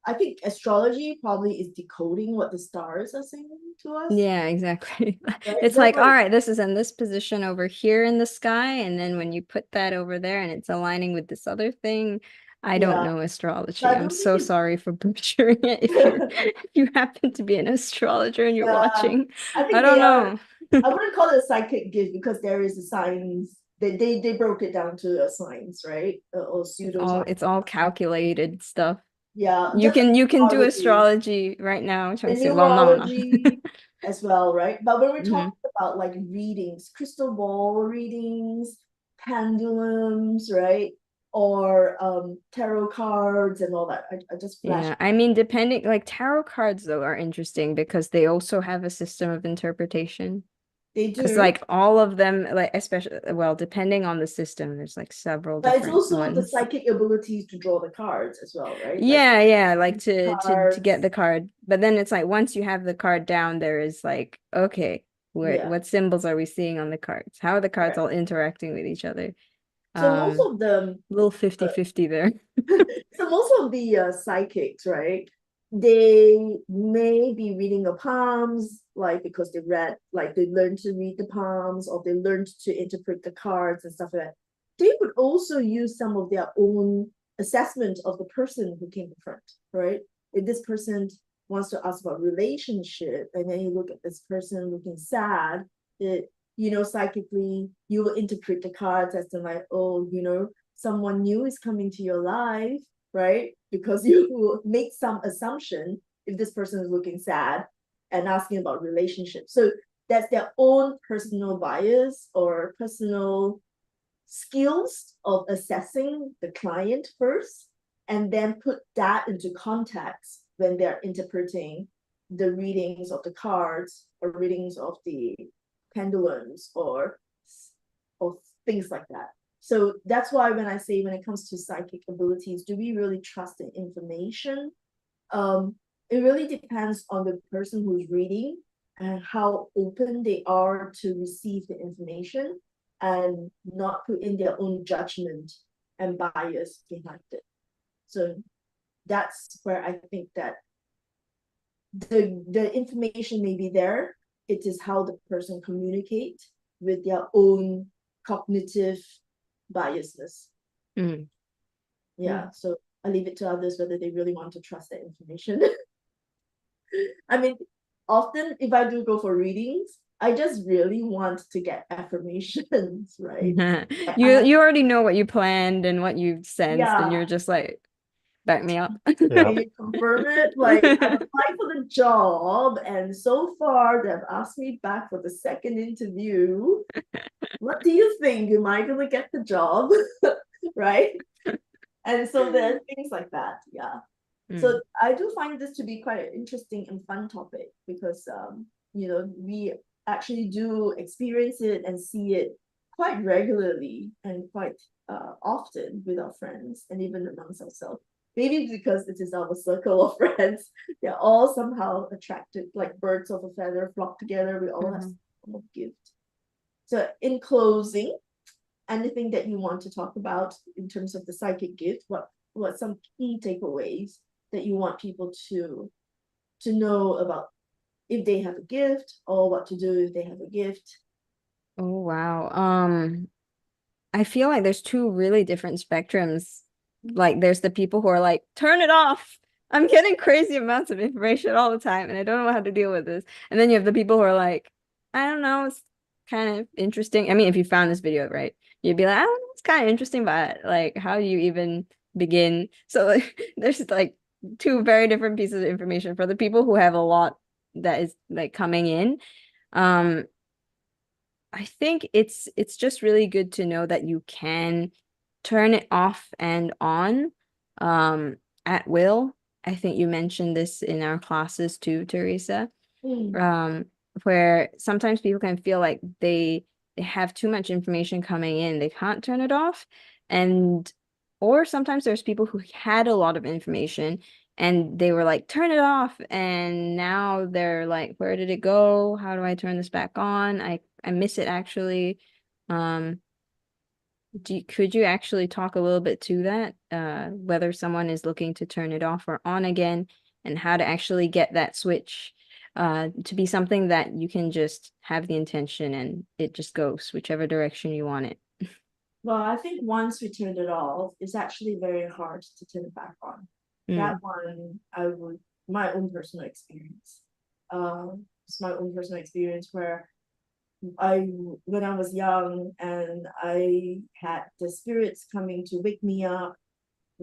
I think astrology probably is decoding what the stars are saying to us. Yeah, exactly. Right? It's like, all right, this is in this position over here in the sky, and then when you put that over there and it's aligning with this other thing, I don't know astrology. I'm so sorry for butchering it if you happen to be an astrologer and you're watching. I don't know. I wouldn't call it a psychic gift because there is a science. They broke it down to a science, right? Or pseudo. It's all calculated stuff. Yeah, You just like can do astrology astrology right now. I'm trying and to say, well, no, no. numerology as well, right? But when we're Mhm. talking about like readings, crystal ball readings, pendulums, right? Or tarot cards and all that. I just flash. Yeah, I mean, depending, like tarot cards though are interesting because they also have a system of interpretation. They Because do. like all of them, like especially, well, depending on the system, there's like several But it's different also the ones. psychic abilities to draw the cards as well, right? Like Yeah, yeah, like to get the cards. card. But then it's like once you have the card down, there is like, okay, Yeah, what symbols are we seeing on the cards? How are the cards correct. all interacting with each other? So most of them, Little uh, 50-50 there. so most of the psychics, right? They may be reading the palms, like because they read, like they learned to read the palms, or they learned to interpret the cards and stuff like that. They would also use some of their own assessment of the person who came in front, right? If this person wants to ask about relationship, and then you look at this person looking sad, it, psychically, you will interpret the cards as to like, oh, someone new is coming to your life, right? Because you will make some assumption if this person is looking sad and asking about relationships. So that's their own personal bias or personal skills of assessing the client first, and then put that into context when they're interpreting the readings of the cards or readings of the pendulums or things like that. So that's why when I say when it comes to psychic abilities, do we really trust the information? It really depends on the person who's reading and how open they are to receive the information and not put in their own judgment and bias behind it. So that's where I think that the information may be there. It is how the person communicate with their own cognitive biasness. Mm. Yeah. So I leave it to others whether they really want to trust that information. I mean, often if I do go for readings, I just really want to get affirmations, right? You already know what you planned and what you sensed, and Yeah, you're just like, back me up. Yeah. can you confirm it? Like, I've applied for the job, and so far they've asked me back for the second interview. What do you think? Am I gonna get the job? Right? And so there's things like that. Yeah. So Mm. I do find this to be quite an interesting and fun topic because we actually do experience it and see it quite regularly and quite often with our friends and even amongst ourselves. Maybe because it is our circle of friends, they're all somehow attracted, like birds of a feather flock together. We all have some form of gift. So in closing, anything that you want to talk about in terms of the psychic gift, what some key takeaways that you want people to know about if they have a gift or what to do if they have a gift? Oh wow. I feel like there's two really different spectrums. Like there's the people who are like, turn it off. I'm getting crazy amounts of information all the time and I don't know how to deal with this. And then you have the people who are like, I don't know, it's kind of interesting. I mean, if you found this video, right, you'd be like, I don't know, it's kind of interesting, but like, how do you even begin? So like, there's like two very different pieces of information for the people who have a lot that is like coming in. Um, I think it's just really good to know that you can turn it off and on at will. I think you mentioned this in our classes too, Teresa. Mm. Um, where sometimes people can feel like they have too much information coming in, they can't turn it off. And or sometimes there's people who had a lot of information and they were like, turn it off, and now they're like, where did it go? How do I turn this back on? I miss it actually. Um, could you actually talk a little bit to that? Whether someone is looking to turn it off or on again, and how to actually get that switch to be something that you can just have the intention and it just goes whichever direction you want it. Well, I think once we turn it off, it's actually very hard to turn it back on. That Mm. one, I would, my own personal experience. It's my own personal experience where when I was young and I had the spirits coming to wake me up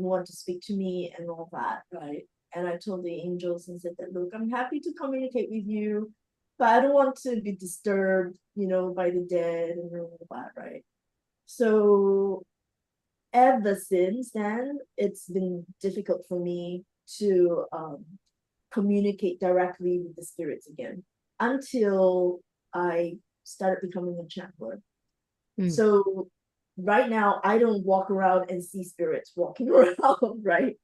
want to speak to me and all that, right? And I told the angels and said that, look, I'm happy to communicate with you, but I don't want to be disturbed, by the dead and all that, right? So ever since then, it's been difficult for me to communicate directly with the spirits again until I started becoming a channeler. So right now, I don't walk around and see spirits walking around, right?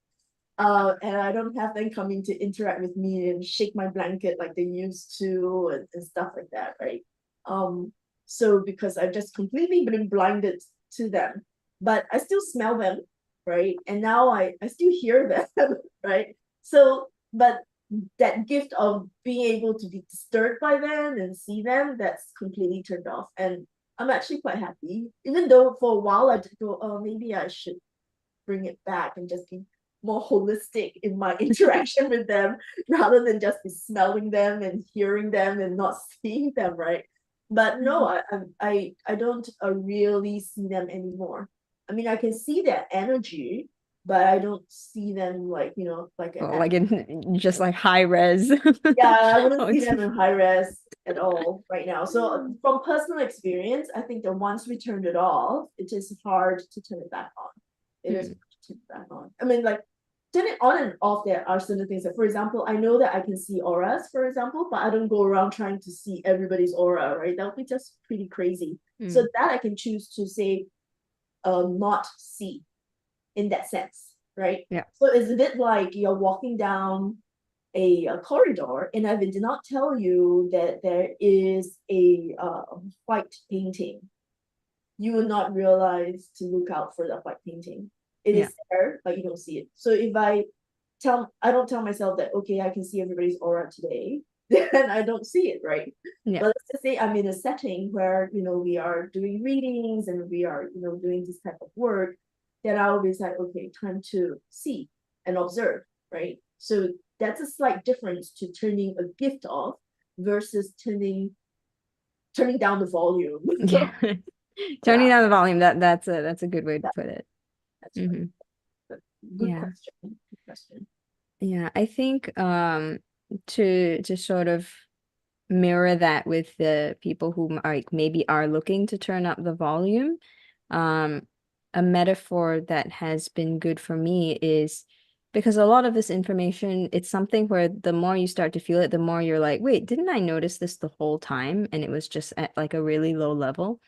And I don't have them coming to interact with me and shake my blanket like they used to and stuff like that, right? So because I've just completely been blinded to them, but I still smell them, right? And now I still hear them, right? So, but that gift of being able to be disturbed by them and see them, that's completely turned off. And I'm actually quite happy, even though for a while I did go, oh, maybe I should bring it back and just be more holistic in my interaction with them rather than just be smelling them and hearing them and not seeing them, right? But no, I don't really see them anymore. I mean, I can see their energy, but I don't see them like, like like in just like high res. yeah, I wouldn't see them in high res at all right now. So from personal experience, I think that once we turned it off, it is hard to turn it back on. It is hard to turn it back on. I mean, like turn it on and off, there are certain things that, for example, I know that I can see auras, for example, but I don't go around trying to see everybody's aura, right? That would be just pretty crazy. So that I can choose to say not see in that sense, right? Yeah. So it's a bit like you're walking down a corridor, and I did not tell you that there is a white painting. You will not realize to look out for the white painting. It is there, but you don't see it. So if I don't tell myself that, okay, I can see everybody's aura today, then I don't see it, right? Yeah. But let's just say I'm in a setting where, we are doing readings and we are, doing this type of work, then I will be like, okay, time to see and observe, right? So that's a slight difference to turning a gift off versus turning down the volume. Yeah. Turning down the volume, that's a good way to put it. That's right. Good question. Good question. Yeah, I think to sort of mirror that with the people who are like maybe are looking to turn up the volume, a metaphor that has been good for me is because a lot of this information, it's something where the more you start to feel it, the more you're like, wait, didn't I notice this the whole time? And it was just at like a really low level.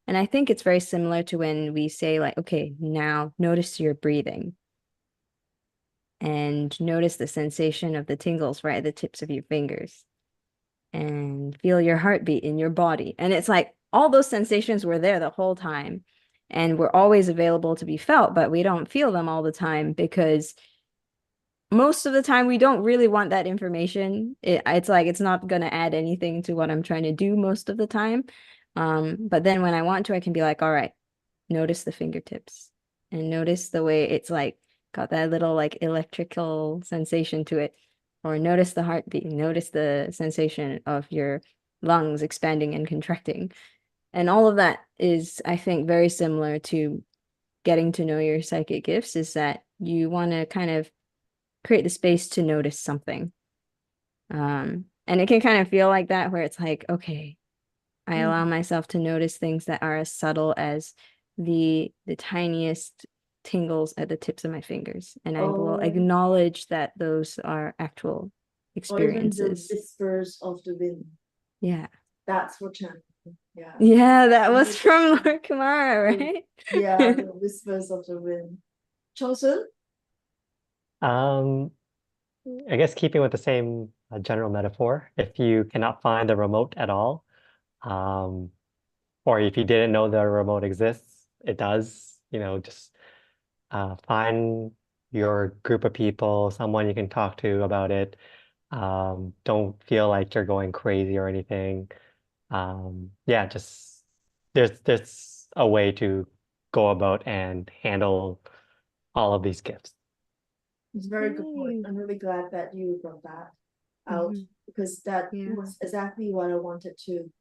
And I think it's very similar to when we say like, okay, now notice your breathing and notice the sensation of the tingles right at the tips of your fingers and feel your heartbeat in your body. And it's like all those sensations were there the whole time and were always available to be felt, but we don't feel them all the time because most of the time we don't really want that information. It's like it's not going to add anything to what I'm trying to do most of the time. But then when I want to, I can be like, all right, notice the fingertips and notice the way it's like got that little like electrical sensation to it. Or notice the heartbeat, notice the sensation of your lungs expanding and contracting. And all of that is, I think, very similar to getting to know your psychic gifts, is that you want to kind of create the space to notice something. And it can kind of feel like that, where it's like, okay, I allow myself to notice things that are as subtle as the tiniest tingles at the tips of my fingers, and I will acknowledge that those are actual experiences. Or even the whispers of the wind. Yeah. That's what channeling. Yeah. Yeah, that was from Lord Kumara, right? Yeah, the whispers of the wind. Chongsun? I guess keeping with the same general metaphor, if you cannot find the remote at all, or if you didn't know the remote exists, it does, just find your group of people, someone you can talk to about it. Don't feel like you're going crazy or anything. Yeah, just there's a way to go about and handle all of these gifts. It's a very good point. I'm really glad that you brought that out because that was exactly what I wanted to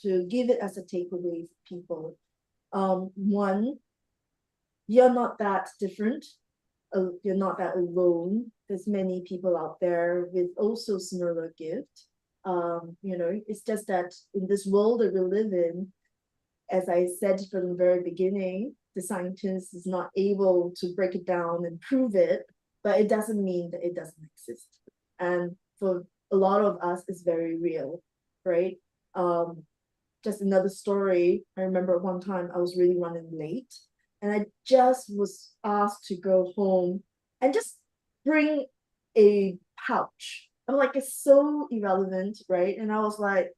give it as a takeaway for people. One, you're not that different. You're not that alone. There's many people out there with also similar gift. It's just that in this world that we live in, as I said from the very beginning, the scientist is not able to break it down and prove it, but it doesn't mean that it doesn't exist. And for a lot of us, it's very real, right? Just another story. I remember one time I was really running late, and I just was asked to go home and just bring a pouch. I'm like, it's so irrelevant, right? And I was like,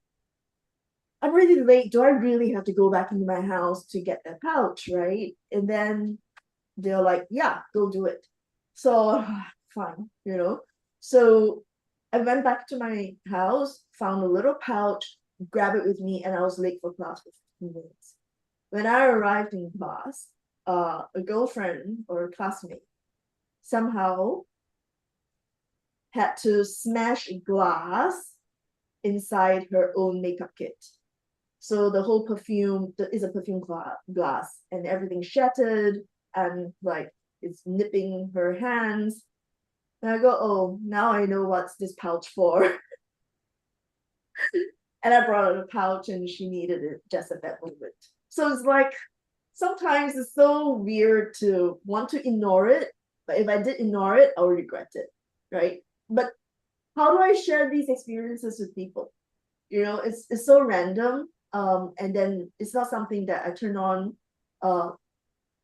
I'm really late. Do I really have to go back into my house to get that pouch, right? And then they're like, yeah, go do it. So fine. So I went back to my house, found a little pouch, grabbed it with me, and I was late for class for 15 minutes. When I arrived in class, a girlfriend or a classmate somehow had to smash a glass inside her own makeup kit. So the whole perfume is a perfume glass, and everything shattered, and like it's nipping her hands. And I go, oh, now I know what's this pouch for. And I brought her a pouch, and she needed it just at that moment. So it's like sometimes it's so weird to want to ignore it, but if I did ignore it, I'll regret it, right? But how do I share these experiences with people? It's so random, and then it's not something that I turn on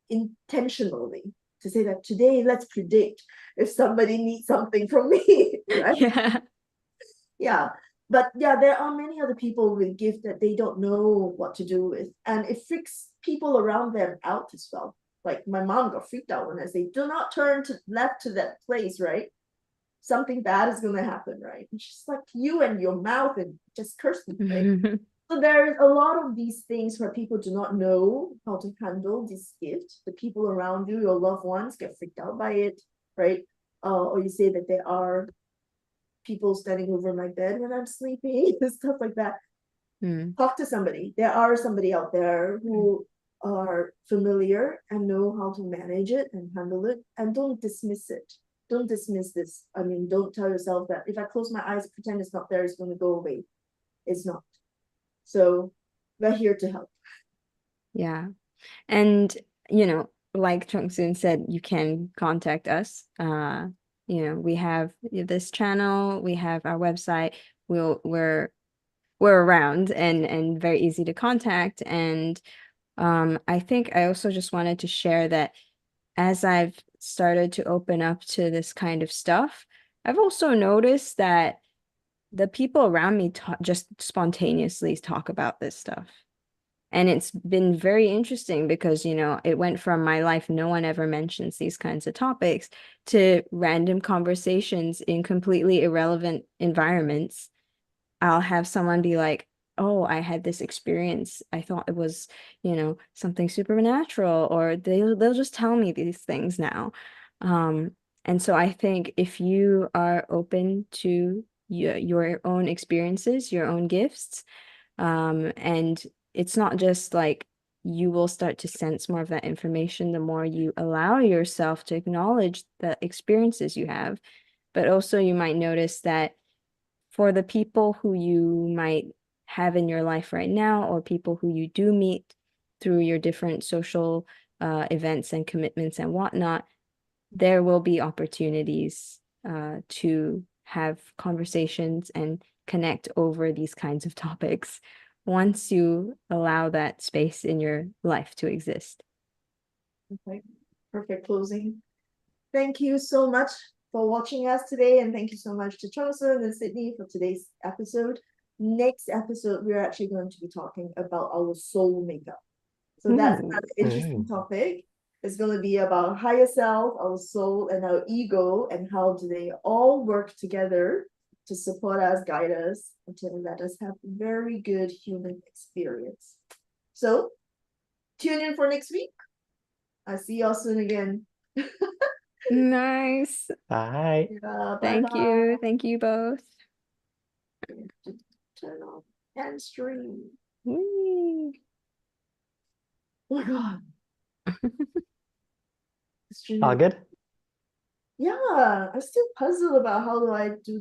intentionally to say that today let's predict if somebody needs something from me. Right? Yeah. Yeah. But yeah, there are many other people with gifts that they don't know what to do with, and it freaks people around them out as well. Like my mom got freaked out when I say, do not turn to left to that place, right? Something bad is gonna happen, right? And she's like, you and your mouth, and just curse me, right? So there's a lot of these things where people do not know how to handle this gift. The people around you, your loved ones, get freaked out by it, right? Or you say that there are people standing over my bed when I'm sleeping and stuff like that. Talk to somebody. There are somebody out there who are familiar and know how to manage it and handle it, and don't dismiss it. Don't dismiss this. I mean, don't tell yourself that if I close my eyes, pretend it's not there, it's going to go away. It's not. So we're here to help. Yeah. And, like Chung Soon said, you can contact us. We have this channel, we have our website. We're around and very easy to contact. And I think I also just wanted to share that as I've started to open up to this kind of stuff, I've also noticed that the people around me just spontaneously talk about this stuff. And it's been very interesting because, it went from my life, no one ever mentions these kinds of topics, to random conversations in completely irrelevant environments. I'll have someone be like, oh, I had this experience. I thought it was, something supernatural, or they'll just tell me these things now. And so I think if you are open to your own experiences, your own gifts, and it's not just like you will start to sense more of that information the more you allow yourself to acknowledge the experiences you have. But also you might notice that for the people who you might have in your life right now, or people who you do meet through your different social events and commitments and whatnot, there will be opportunities to have conversations and connect over these kinds of topics once you allow that space in your life to exist. Okay, perfect closing. Thank you so much for watching us today, and thank you so much to Chongsun and Sydney for today's episode. Next episode, we're actually going to be talking about our soul makeup. So that's another interesting topic. It's going to be about higher self, our soul, and our ego, and how do they all work together to support us, guide us, and to let us have a very good human experience. So tune in for next week. I'll see y'all soon again. Nice. Bye. Yeah, Thank you. Thank you both. Turn on end stream. Whee. Oh my god. extremely. All good? Yeah, I'm still puzzled about how do I do